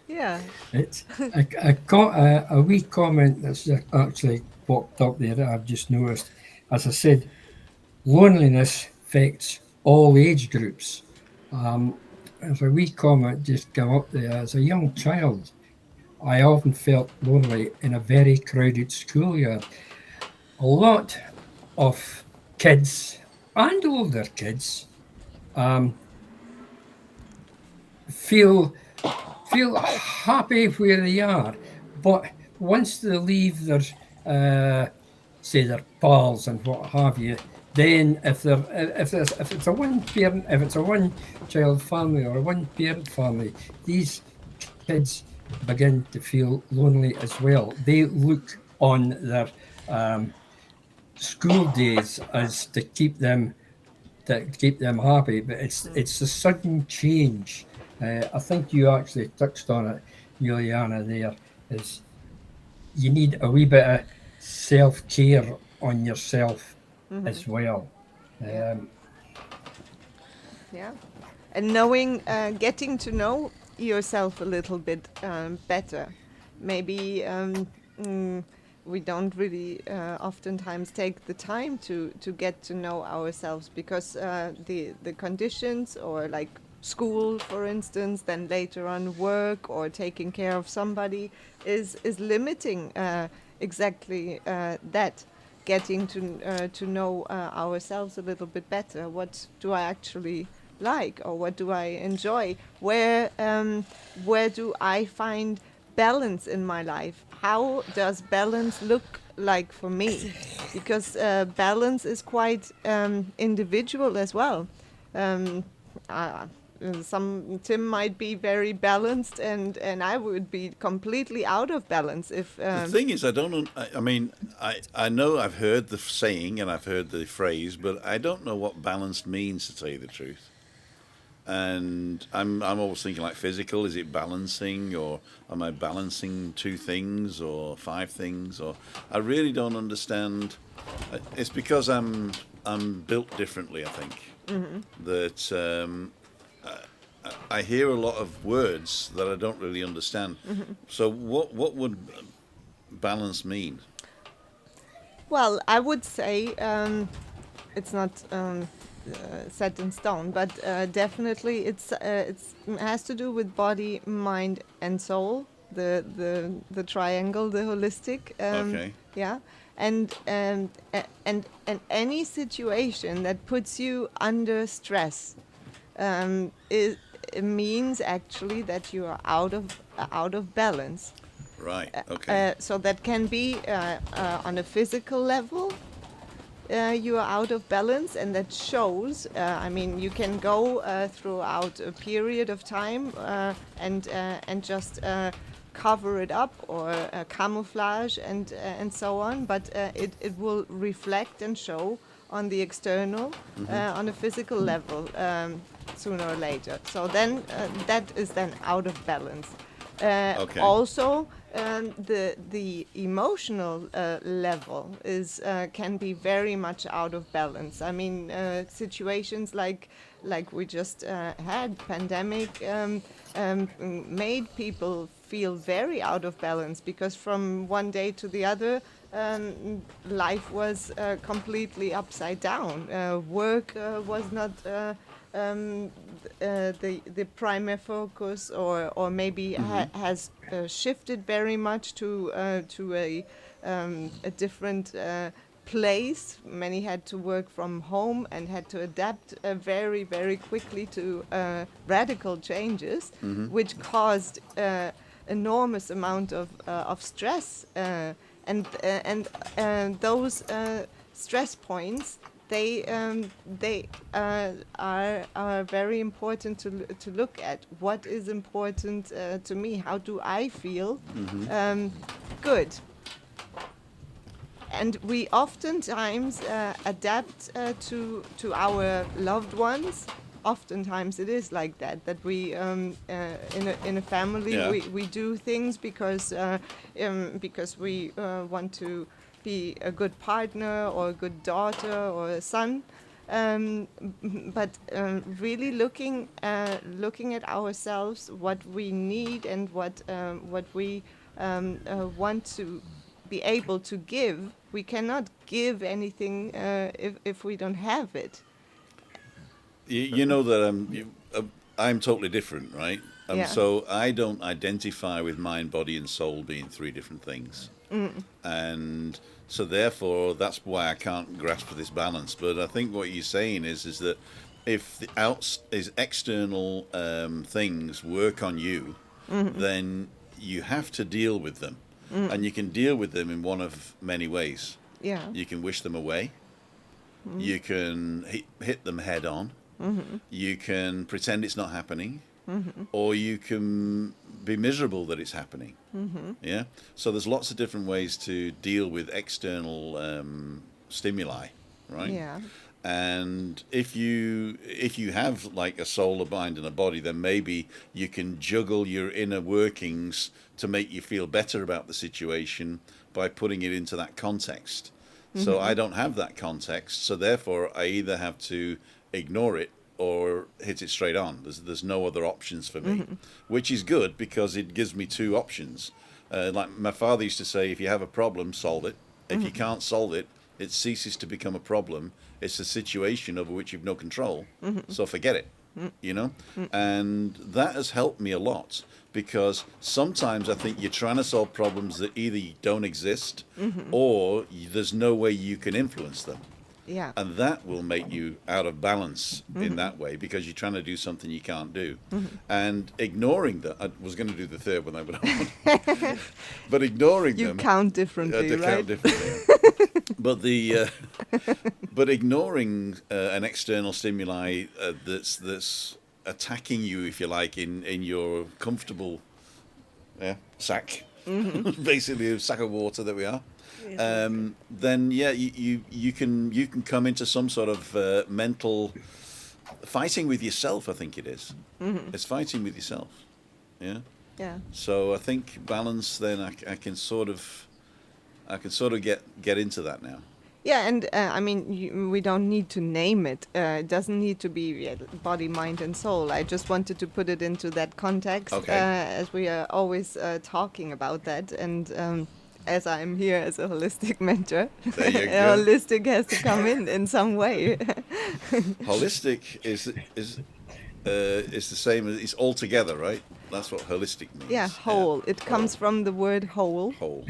Yeah. It's a wee comment that's actually popped up there that I've just noticed. As I said, loneliness affects all age groups. There's a wee comment just come up there. As a young child, I often felt lonely in a very crowded schoolyard. A lot of kids and older kids feel happy where they are, but once they leave their say their pals and what have you, then if it's a one child family or a one parent family, these kids begin to feel lonely as well. They look on their school days as to keep them happy, but it's a sudden change. I think you actually touched on it, Juliana. There is you need a wee bit of self-care on yourself as well. Yeah. And knowing, getting to know yourself a little bit better. Maybe we don't really oftentimes take the time to get to know ourselves because the conditions, or like school, for instance, then later on work or taking care of somebody is limiting exactly that. Getting to know ourselves a little bit better. What do I actually like, or what do I enjoy? Where do I find balance in my life? How does balance look like for me? Because balance is quite individual as well. Tim might be very balanced, and I would be completely out of balance if. The thing is, I know I've heard the saying and I've heard the phrase, but I don't know what balanced means, to tell you the truth. And I'm always thinking like physical. Is it balancing, or am I balancing two things or five things? Or I really don't understand. It's because I'm built differently, I think. That I hear a lot of words that I don't really understand. So what would balance mean? Well, I would say it's not set in stone, but definitely it has to do with body, mind, and soul. The triangle, the holistic. Okay. Yeah, and any situation that puts you under stress, it means actually that you are out of balance. Right. Okay. So that can be on a physical level. You are out of balance, and that shows. I mean, you can go throughout a period of time and just cover it up or camouflage and so on. But it will reflect and show on the external, on a physical level, sooner or later. So then that is then out of balance. Okay. Also, the emotional level is can be very much out of balance. I mean, situations like we just had, pandemic, made people feel very out of balance, because from one day to the other, life was completely upside down. Work was not the primary focus, or maybe has shifted very much to a different place. Many had to work from home and had to adapt very, very quickly to radical changes, which caused enormous amount of stress, and those stress points, they are very important to look at. What is important to me? How do I feel good? And we oftentimes adapt to our loved ones. Oftentimes it is like that we in a family, Yeah. we do things because we want to be a good partner or a good daughter or a son, but really looking at ourselves, what we need and what we want to be able to give. We cannot give anything if we don't have it. You know that I'm totally different, right? Yeah. So I don't identify with mind, body, and soul being three different things, and so therefore that's why I can't grasp this balance. But I think what you're saying is that if the external things work on you, then you have to deal with them, and you can deal with them in one of many ways. Yeah. You can wish them away. You can hit them head on. You can pretend it's not happening, or you can be miserable that it's happening. Yeah. So there's lots of different ways to deal with external stimuli, right? Yeah. And if you have like a soul, a mind, and a body, then maybe you can juggle your inner workings to make you feel better about the situation by putting it into that context. So I don't have that context, so therefore I either have to ignore it or hit it straight on. There's no other options for me, which is good because it gives me two options. Like my father used to say, if you have a problem, solve it. If you can't solve it, it ceases to become a problem. It's a situation over which you've no control, so forget it, you know? And that has helped me a lot, because sometimes I think you're trying to solve problems that either don't exist or there's no way you can influence them. Yeah. And that will make you out of balance in that way, because you're trying to do something you can't do. And ignoring that, I was going to do the third one, but ignoring You them. count differently, They right? count differently. Yeah. But ignoring an external stimuli that's attacking you, if you like, in your comfortable sack, basically a sack of water that we are. Then you can come into some sort of mental fighting with yourself. I think it is. It's fighting with yourself. Yeah. Yeah. So I think balance. Then I can sort of get into that now. Yeah, and I mean, we don't need to name it. It doesn't need to be body, mind, and soul. I just wanted to put it into that context, as we are always talking about that. And as I'm here as a holistic mentor, There you go. holistic has to come in some way. Holistic is the same as, it's all together, right? That's what holistic means. Yeah, whole. It comes from the word whole, Whole.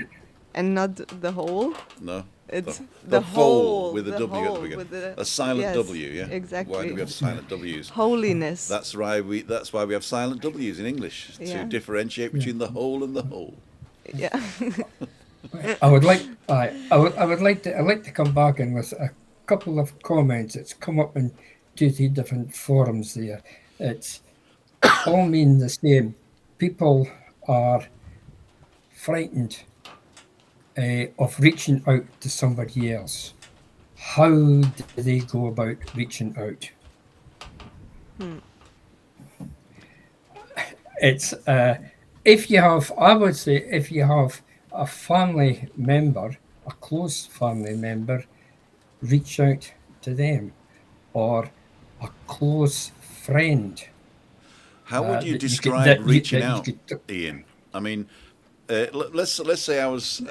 and not the whole. No. It's the whole with a the W at the whole beginning. with the- A silent yes, W, yeah. exactly. Why do we have silent W's? Holiness. That's why we have silent W's in English, Yeah. to differentiate between the whole and the whole. Yeah. I'd like to come back in with a couple of comments that's come up in 2 3 different forums there. It's all mean the same. People are frightened of reaching out to somebody else. How do they go about reaching out? It's if you have, I would say, if you have a family member, a close family member, reach out to them, or a close friend How would you that you could describe reaching that you out, could. Ian? I mean, let's say I was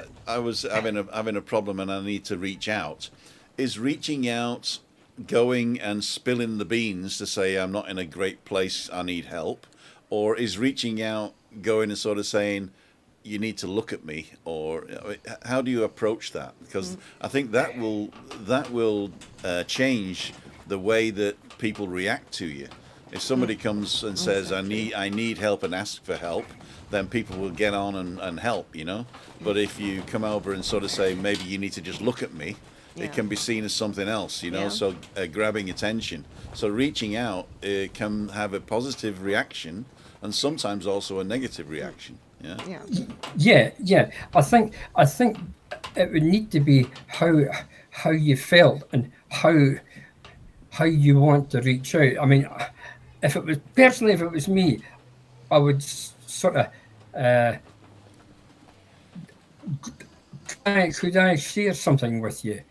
having a problem and I need to reach out. Is reaching out going and spilling the beans to say I'm not in a great place, I need help, or is reaching out going and sort of saying you need to look at me, or how do you approach that? Because I think that will change the way that people react to you. If somebody comes and says I need help and ask for help, then people will get on and help, you know. But if you come over and sort of say maybe you need to just look at me, Yeah. it can be seen as something else, you know. Yeah. So grabbing attention. So reaching out can have a positive reaction and sometimes also a negative reaction. Yeah. Yeah. Yeah. I think it would need to be how you felt and how you want to reach out. I mean, if it was personally, if it was me, I would sort of uh, could I share something with you?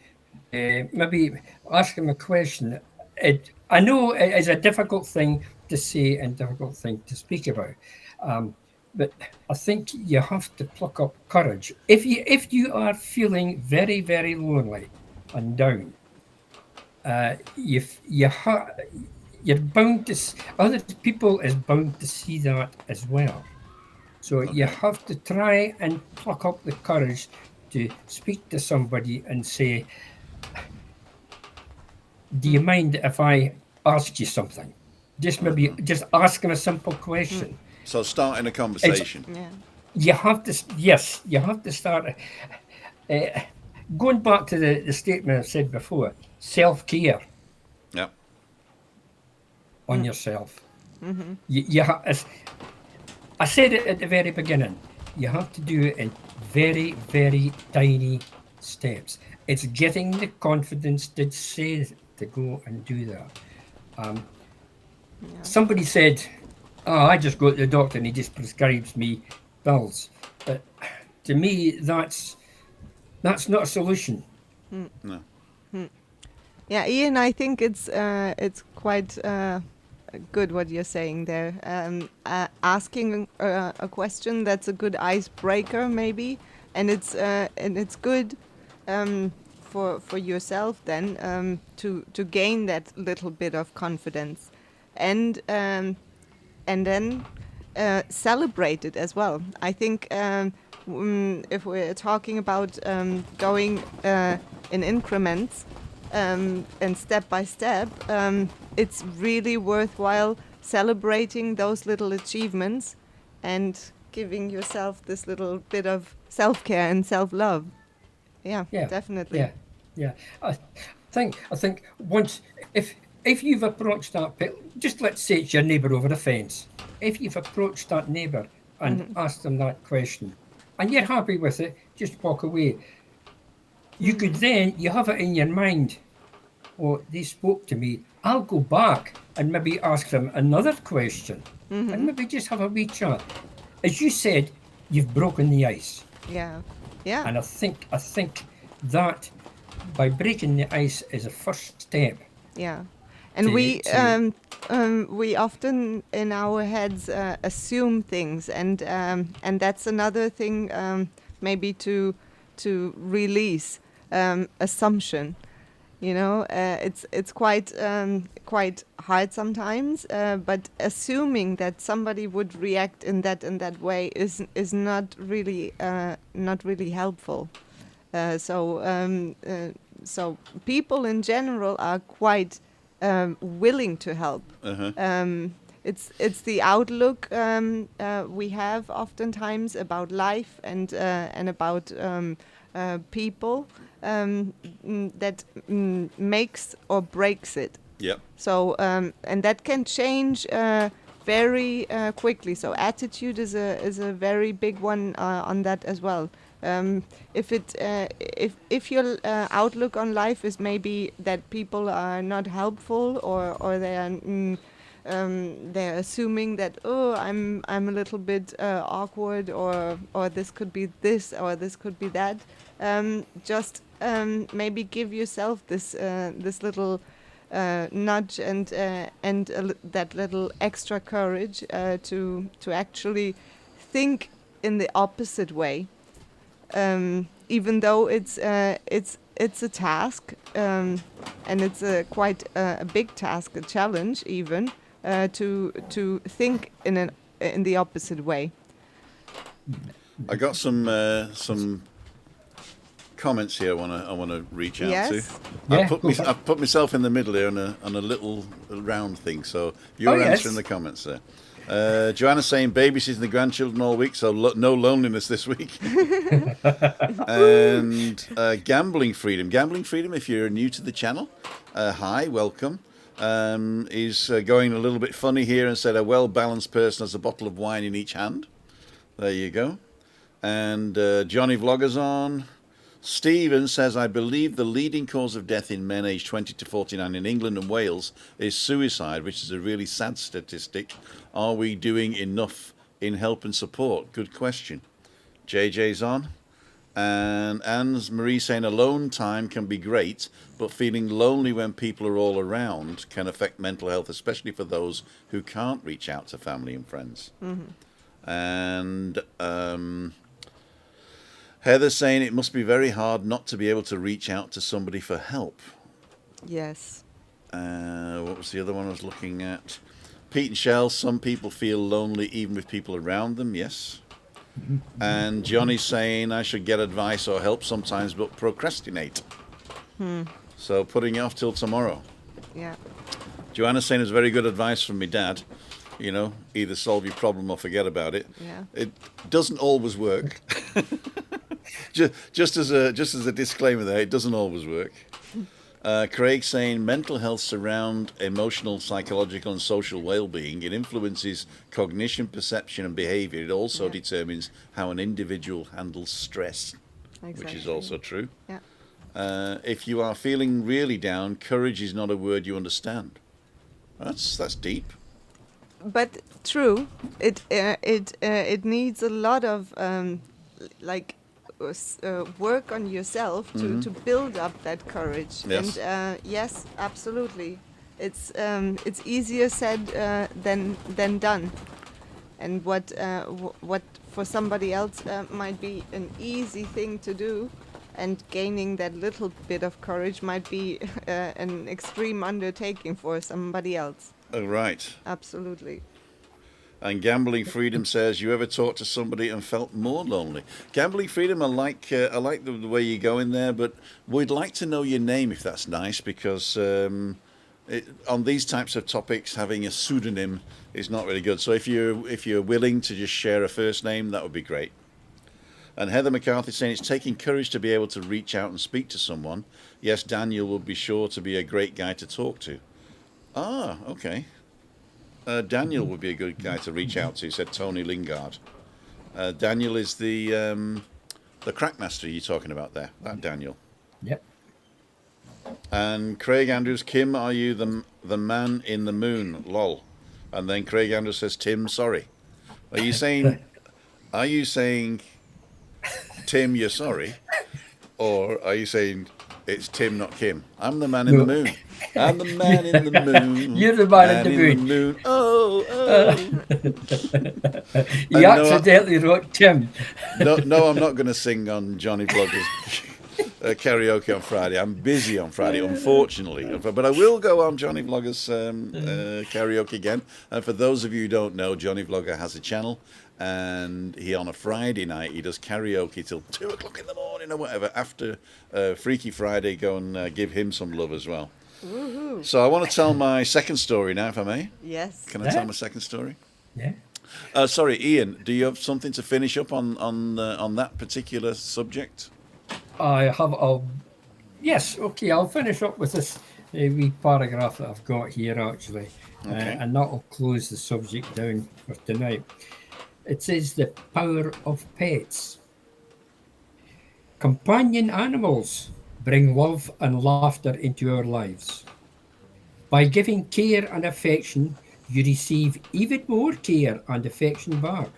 Maybe ask him a question. I know it is a difficult thing to say and difficult thing to speak about, but I think you have to pluck up courage. If you are feeling very very lonely and down, you're bound to other people is bound to see that as well. So you Okay. have to try and pluck up the courage to speak to somebody and say, "Do you mind if I ask you something?" Just maybe just asking a simple question. So starting a It's conversation. Yeah. you have to yes, you have to start. Uh, Going back to the statement I said before, self care Yeah. on yourself. As I said it at the very beginning. You have to do it in very, very tiny steps. It's getting the confidence to say to go and do that. Um, Somebody said, "Oh, I just go to the doctor and he just prescribes me pills." But to me, that's not a solution. No. Yeah, Ian, I think it's quite good what you're saying there. Asking a question, that's a good icebreaker, maybe, and it's good for yourself then to gain that little bit of confidence, and then celebrate it as well. I think if we're talking about going in increments and step by step, it's really worthwhile celebrating those little achievements and giving yourself this little bit of self-care and self-love. Yeah, Yeah, definitely. yeah, yeah. I think once if you've approached that, just let's say it's your neighbour over the fence. If you've approached that neighbour and asked them that question, and you're happy with it, just walk away. You could then you have it in your mind. Oh, they spoke to me. I'll go back and maybe ask them another question, and maybe just have a wee chat. As you said, you've broken the ice. Yeah, yeah. And I think that by breaking the ice is a first step Yeah, and to we often in our heads assume things, and that's another thing maybe to release assumption. You know, it's quite hard sometimes, but assuming that somebody would react in that way is not really helpful. So people in general are quite willing to help. Uh-huh. it's the outlook we have oftentimes about life and about people that makes or breaks it. Yep. So and that can change very quickly. So attitude is a very big one on that as well. If your outlook on life is maybe that people are not helpful or they are they're assuming that I'm a little bit awkward or this could be this or this could be that, just maybe give yourself this little nudge and that little extra courage to actually think in the opposite way, even though it's a task, and it's quite a big task, a challenge even, to think in the opposite way. I got some comments here I want to reach out Yes. to. Yeah, I've put myself in the middle here on a little round thing, so you're yes. answering the comments there. Joanna's saying babysitting the grandchildren all week, so no loneliness this week. And gambling freedom, if you're new to the channel, hi, welcome. Is going a little bit funny here and said a well-balanced person has a bottle of wine in each hand. There you go. And Johnny Vloggers on. Stephen says, I believe the leading cause of death in men aged 20 to 49 in England and Wales is suicide, which is a really sad statistic. Are we doing enough in help and support? Good question. JJ's on. And Anne's Marie saying alone time can be great, but feeling lonely when people are all around can affect mental health, especially for those who can't reach out to family and friends. Mm-hmm. And Heather's saying it must be very hard not to be able to reach out to somebody for help. Yes. What was the other one I was looking at? Pete and Shell, some people feel lonely even with people around them, yes. And Johnny's saying I should get advice or help sometimes but procrastinate. So putting it off till tomorrow. Yeah. Joanna's saying it's very good advice from my dad. You know, either solve your problem or forget about it. Yeah. It doesn't always work. just as a disclaimer there, it doesn't always work. Craig saying mental health surround emotional, psychological and social well-being. It influences cognition, perception and behavior. It also determines how an individual handles stress, which is also true. Yeah. If you are feeling really down, courage is not a word you understand. That's deep. But true, it needs a lot of work on yourself to build up that courage. Yes. And yes, absolutely, it's easier said than done. And what for somebody else might be an easy thing to do, and gaining that little bit of courage might be an extreme undertaking for somebody else. Oh, right. Absolutely. And Gambling Freedom says, you ever talked to somebody and felt more lonely? Gambling Freedom, I like the way you go in there, but we'd like to know your name if that's nice, because on these types of topics, having a pseudonym is not really good. So if you're willing to just share a first name, that would be great. And Heather McCarthy saying it's taking courage to be able to reach out and speak to someone. Yes, Daniel will be sure to be a great guy to talk to. Ah, okay. Daniel would be a good guy to reach out to, said Tony Lingard. Daniel is the Crackmaster you're talking about there, that Daniel. Yep. And Craig Andrews, Kim, are you the man in the moon? Lol. And then Craig Andrews says, Tim, sorry. Are you saying Tim, you're sorry? Or are you saying it's Tim, not Kim? I'm the man in the moon. I'm the man in the moon. You're the man in the moon. Oh. You accidentally wrote Tim. No, I'm not going to sing on Johnny Vloggers karaoke on Friday. I'm busy on Friday, unfortunately. But I will go on Johnny Vloggers karaoke again. And for those of you who don't know, Johnny Vlogger has a channel. And he, on a Friday night, he does karaoke till 2 o'clock in the morning or whatever. After Freaky Friday, go and give him some love as well. Woohoo! So I want to tell my second story now, if I may. Yes. Can I Yeah. tell my second story? Yeah. Sorry, Ian. Do you have something to finish up on that particular subject? I have. Yes. Okay. I'll finish up with this wee paragraph that I've got here actually, Okay. and that'll close the subject down for tonight. It says the power of pets. Companion animals bring love and laughter into our lives. By giving care and affection, you receive even more care and affection back,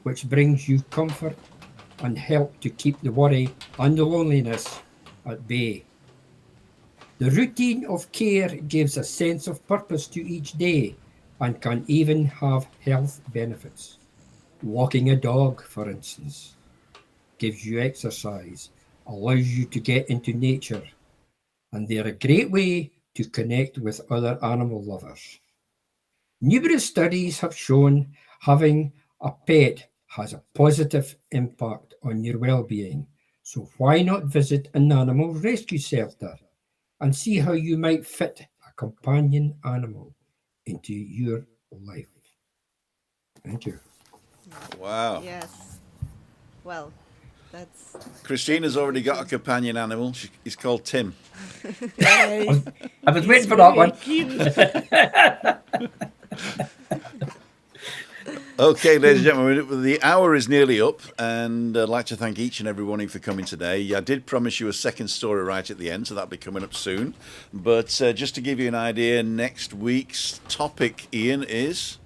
which brings you comfort and help to keep the worry and the loneliness at bay. The routine of care gives a sense of purpose to each day and can even have health benefits. Walking a dog, for instance, gives you exercise, allows you to get into nature, and they're a great way to connect with other animal lovers. Numerous studies have shown having a pet has a positive impact on your well-being. So why not visit an animal rescue shelter and see how you might fit a companion animal into your life? Thank you. Wow. Yes. Well, that's Christina's already got a companion animal. He's called Tim. Nice. I was waiting for that one. Okay, ladies and gentlemen, the hour is nearly up, and I'd like to thank each and every one of you for coming today. I did promise you a second story right at the end, so that'll be coming up soon. But just to give you an idea, next week's topic, Ian, is...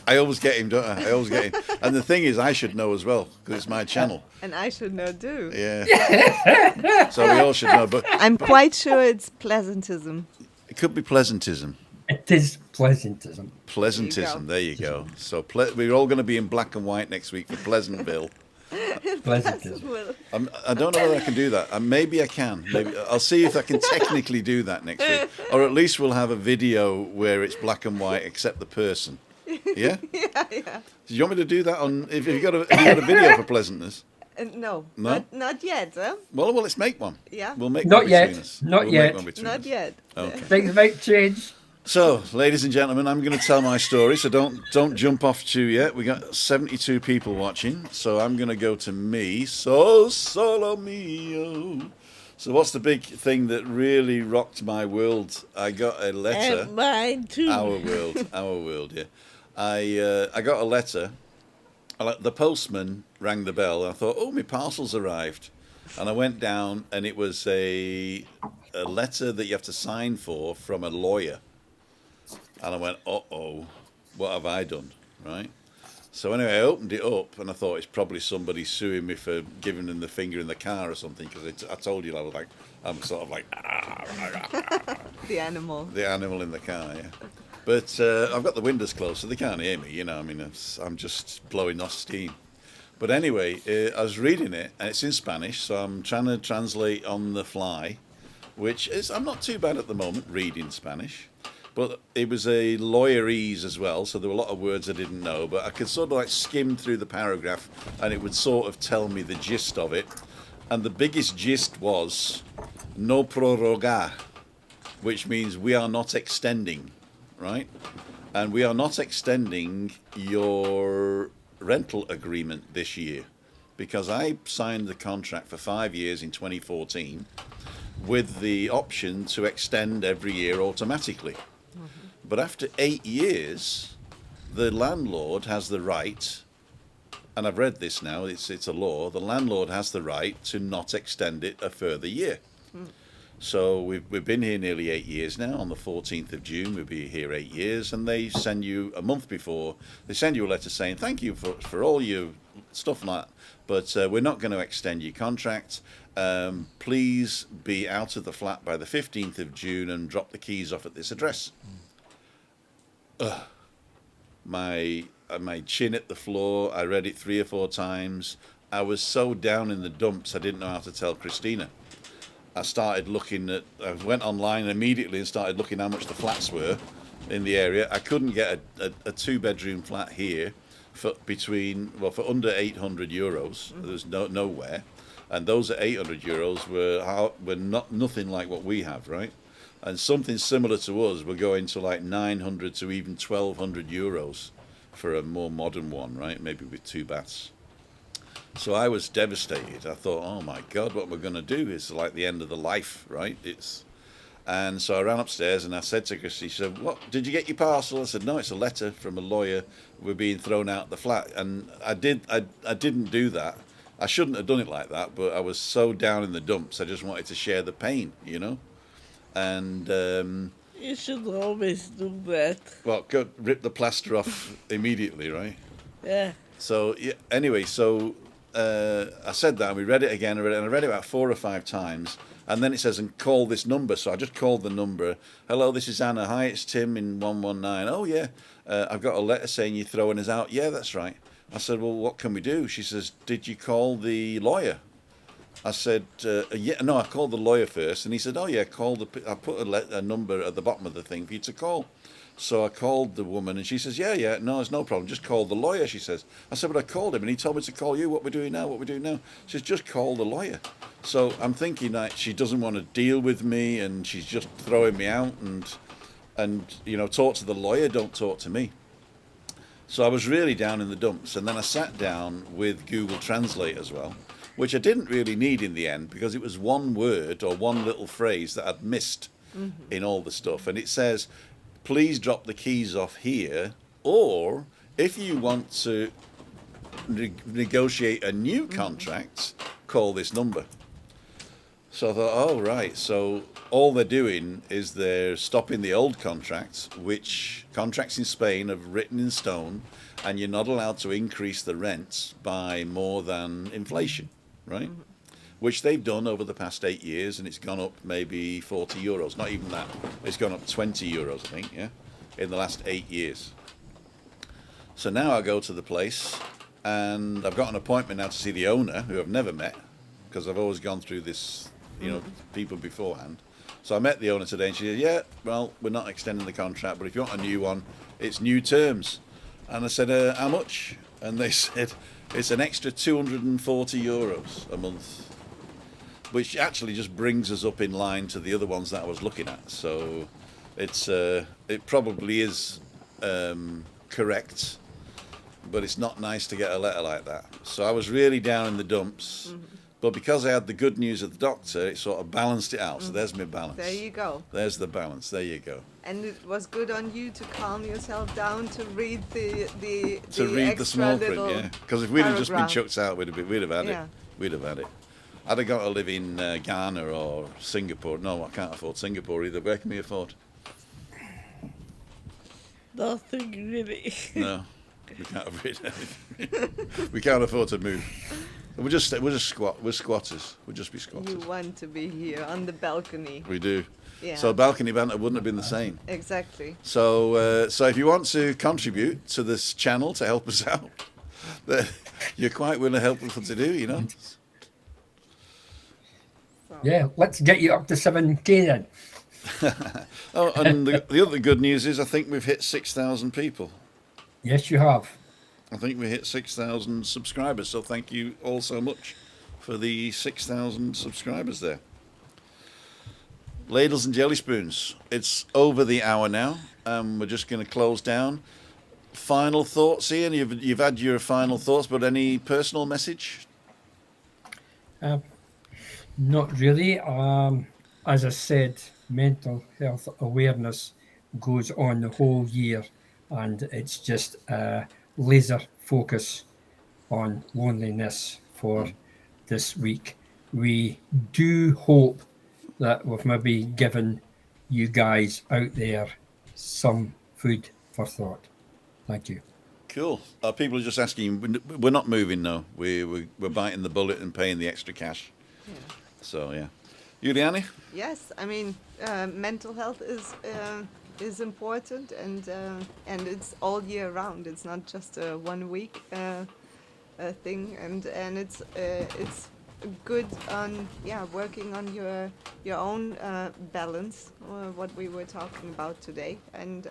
I always get him, don't I? I always get him. And the thing is, I should know as well, because it's my channel. and I should know too. Yeah. So we all should know, but I'm quite sure it's pleasantism. it could be pleasantism. It is pleasantism. Pleasantism, there you go. So we're all going to be in black and white next week for Pleasantville. Pleasantism. Well, I don't know whether I can do that. Maybe I can. Maybe I'll see if I can technically do that next week, or at least we'll have a video where it's black and white except the person. Yeah. yeah. Do you want me to do that on? If you got a video for pleasantness? No, No? not yet, huh? Well, let's make one. Yeah. We'll make Not one yet. between us. Not We'll yet. Make one between Not us. yet. Okay. Things might change. So, ladies and gentlemen, I'm going to tell my story. So don't jump off too yet. We got 72 people watching. So I'm going to go to me. So solo mio. So what's the big thing that really rocked my world? I got a letter. And mine too. Our world. Yeah. I got a letter. The postman rang the bell. And I thought, oh, my parcel's arrived. And I went down, and it was a letter that you have to sign for from a lawyer. And I went, uh-oh, what have I done, right? So anyway, I opened it up, and I thought it's probably somebody suing me for giving them the finger in the car or something, because I told you I'm sort of like, The animal. the animal in the car, yeah. But I've got the windows closed, so they can't hear me, I mean, I'm just blowing off steam. But anyway, I was reading it, and it's in Spanish, so I'm trying to translate on the fly, I'm not too bad at the moment, reading Spanish. But it was a lawyerese as well, so there were a lot of words I didn't know, but I could sort of like skim through the paragraph, and it would sort of tell me the gist of it. And the biggest gist was, no prorrogar, which means we are not extending, right? And we are not extending your rental agreement this year, because I signed the contract for 5 years in 2014 with the option to extend every year automatically. But after 8 years, the landlord has the right, and I've read this now, it's a law, the landlord has the right to not extend it a further year. So we've been here nearly 8 years now. On the 14th of June, we'll be here 8 years, and they send you a month before, they send you a letter saying, thank you for all your stuff like that, but we're not going to extend your contract. Please be out of the flat by the 15th of June and drop the keys off at this address. My chin hit the floor. I read it 3 or 4 times. I was so down in the dumps, I didn't know how to tell Christina. I went online immediately and started looking how much the flats were in the area. I couldn't get a 2-bedroom flat here for under €800. There's nowhere. and those at 800 euros were not nothing like what we have, right? And something similar to us, we're going to like 900 to even 1,200 euros for a more modern one, right? Maybe with 2 baths. So I was devastated. I thought, oh my God, what we're going to do is like the end of the life, right? And so I ran upstairs and I said to Christy, she said, what, did you get your parcel? I said, no, it's a letter from a lawyer. We're being thrown out the flat. And I didn't do that. I shouldn't have done it like that, but I was so down in the dumps. I just wanted to share the pain, you know? And You should always do that. well, go rip the plaster off immediately, right? Yeah. So yeah, anyway, so I said that, and we read it again, and I read it about 4 or 5 times, and then it says, and call this number. So I just called the number. Hello, this is Anna. Hi, it's Tim in 119. Oh yeah, I've got a letter saying you're throwing us out. Yeah, that's right. I said, well, what can we do? She says, did you call the lawyer? I said, yeah, no, I called the lawyer first, and he said, oh yeah, I put a number at the bottom of the thing for you to call. So I called the woman, and she says, yeah, no, it's no problem, just call the lawyer, she says. I said, but I called him, and he told me to call you. What we're doing now? She says, just call the lawyer. So I'm thinking that she doesn't want to deal with me, and she's just throwing me out, and you know, talk to the lawyer, don't talk to me. So I was really down in the dumps, and then I sat down with Google Translate as well, which I didn't really need in the end, because it was one word or one little phrase that I'd missed in all the stuff. And it says, please drop the keys off here, or if you want to negotiate a new contract, call this number. So I thought, oh, right. So all they're doing is they're stopping the old contracts, which contracts in Spain are written in stone, and you're not allowed to increase the rents by more than inflation. Right? Which they've done over the past 8 years, and it's gone up maybe 40 euros, not even that. It's gone up 20 euros, I think, yeah, in the last 8 years. So now I go to the place, and I've got an appointment now to see the owner, who I've never met, because I've always gone through this, you know, people beforehand. So I met the owner today, and she said, yeah, well, we're not extending the contract, but if you want a new one, it's new terms. And I said, how much? And they said, it's an extra 240 euros a month, which actually just brings us up in line to the other ones that I was looking at. So it probably is correct, but it's not nice to get a letter like that. So I was really down in the dumps, but because I had the good news of the doctor, it sort of balanced it out. So there's my balance. There you go. There's the balance. There you go. And it was good on you to calm yourself down to read the the small print, yeah. Because if we'd have just been paragraph. chucked out, we'd have had Yeah. it. We'd have had it. I'd have got to live in Ghana or Singapore. No, I can't afford Singapore either. Where can we afford? Nothing really. No, we can't afford anything. We can't afford to move. We're squatters. We'll just be squatters. You want to be here on the balcony. We do. Yeah. So balcony banter wouldn't have been the same. Exactly. So if you want to contribute to this channel to help us out, then you're quite willing to help us to do, you know. Yeah, let's get you up to 7K then. Oh, and the other good news is I think we've hit 6,000 people. Yes, you have. I think we hit 6,000 subscribers. So thank you all so much for the 6,000 subscribers there. Ladles and jelly spoons. It's over the hour now. We're just going to close down. Final thoughts, Ian? You've had your final thoughts, but any personal message? Not really. As I said, mental health awareness goes on the whole year, and it's just a laser focus on loneliness for this week. We do hope that we've maybe given you guys out there some food for thought. Thank you. Cool. People are just asking. We're not moving, no. We're biting the bullet and paying the extra cash. Yeah. So yeah, Juliane. Yes, I mean, mental health is important, and it's all year round. It's not just a 1 week thing, and it's good on working on your own balance. What we were talking about today, and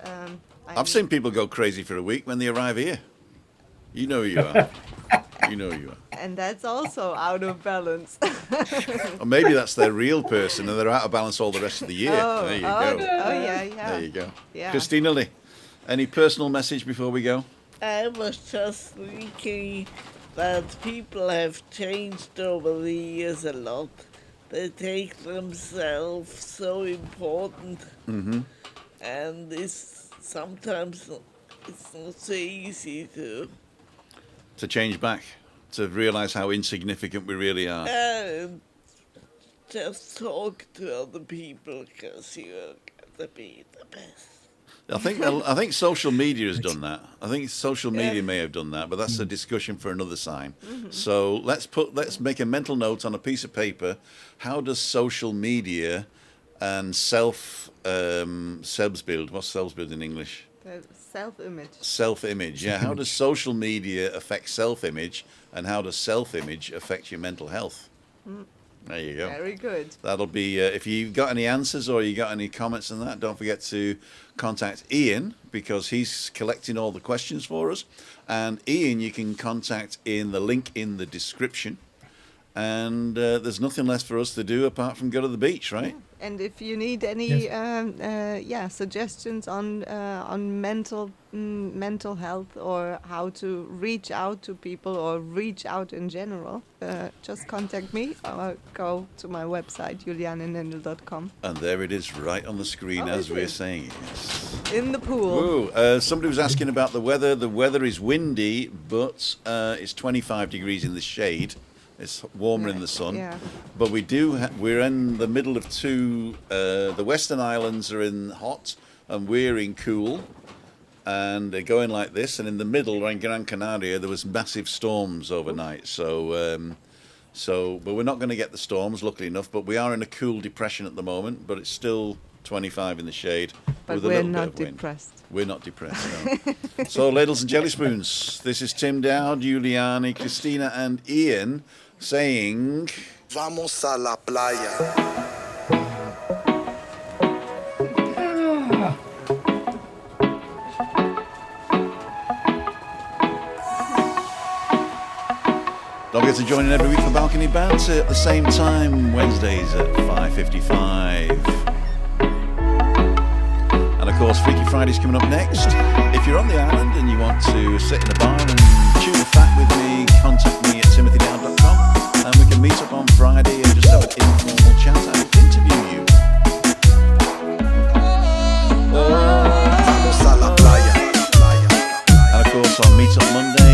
I've seen people go crazy for a week when they arrive here. You know who you are. You know you are. And that's also out of balance. Or maybe that's their real person and they're out of balance all the rest of the year. There you go. Yeah. There you go. Yeah. Christina Lee, any personal message before we go? I was just thinking that people have changed over the years a lot. They take themselves so important, and sometimes it's not so easy to change back, to realise how insignificant we really are. just talk to other people because you're gonna be the best. I think social media has done that. I think social media may have done that, but that's a discussion for another time. So let's make a mental note on a piece of paper. How does social media and selbstbild? What's selbstbild in English? Self-image. Self-image. Yeah. How does social media affect self-image, and how does self-image affect your mental health? There you go. Very good. That'll be, if you've got any answers or you got any comments on that, don't forget to contact Ian, because he's collecting all the questions for us. And Ian, you can contact in the link in the description. And there's nothing less for us to do apart from go to the beach, right? Yeah. And if you need any suggestions on mental health, or how to reach out to people or reach out in general, just contact me or go to my website julianenendel.com. And there it is, right on the screen as we're saying it. Yes. In the pool. Whoa. Somebody was asking about the weather. The weather is windy, but it's 25 degrees in the shade. It's warmer in the sun, but we're in the middle of two. The Western Islands are in hot, and we're in cool, and they're going like this. And in the middle, in Gran Canaria, there was massive storms overnight. So but we're not going to get the storms, luckily enough. But we are in a cool depression at the moment. But it's still 25 in the shade. But with a we're little not bit of wind. depressed. We're not depressed, no. So, ladles and jelly spoons, this is Tim Dowd, Juliane, Christina, and Ian saying, Vamos a la playa. Don't forget to join in every week for Balcony Banter at the same time, Wednesdays at 5:55. And of course, Freaky Friday's coming up next. If you're on the island and you want to sit in a bar and chew the fat with me, contact me at timothydowd.com, and we can meet up on Friday and just have an informal chat and interview you. Vamos a la playa. And of course, our meet up Monday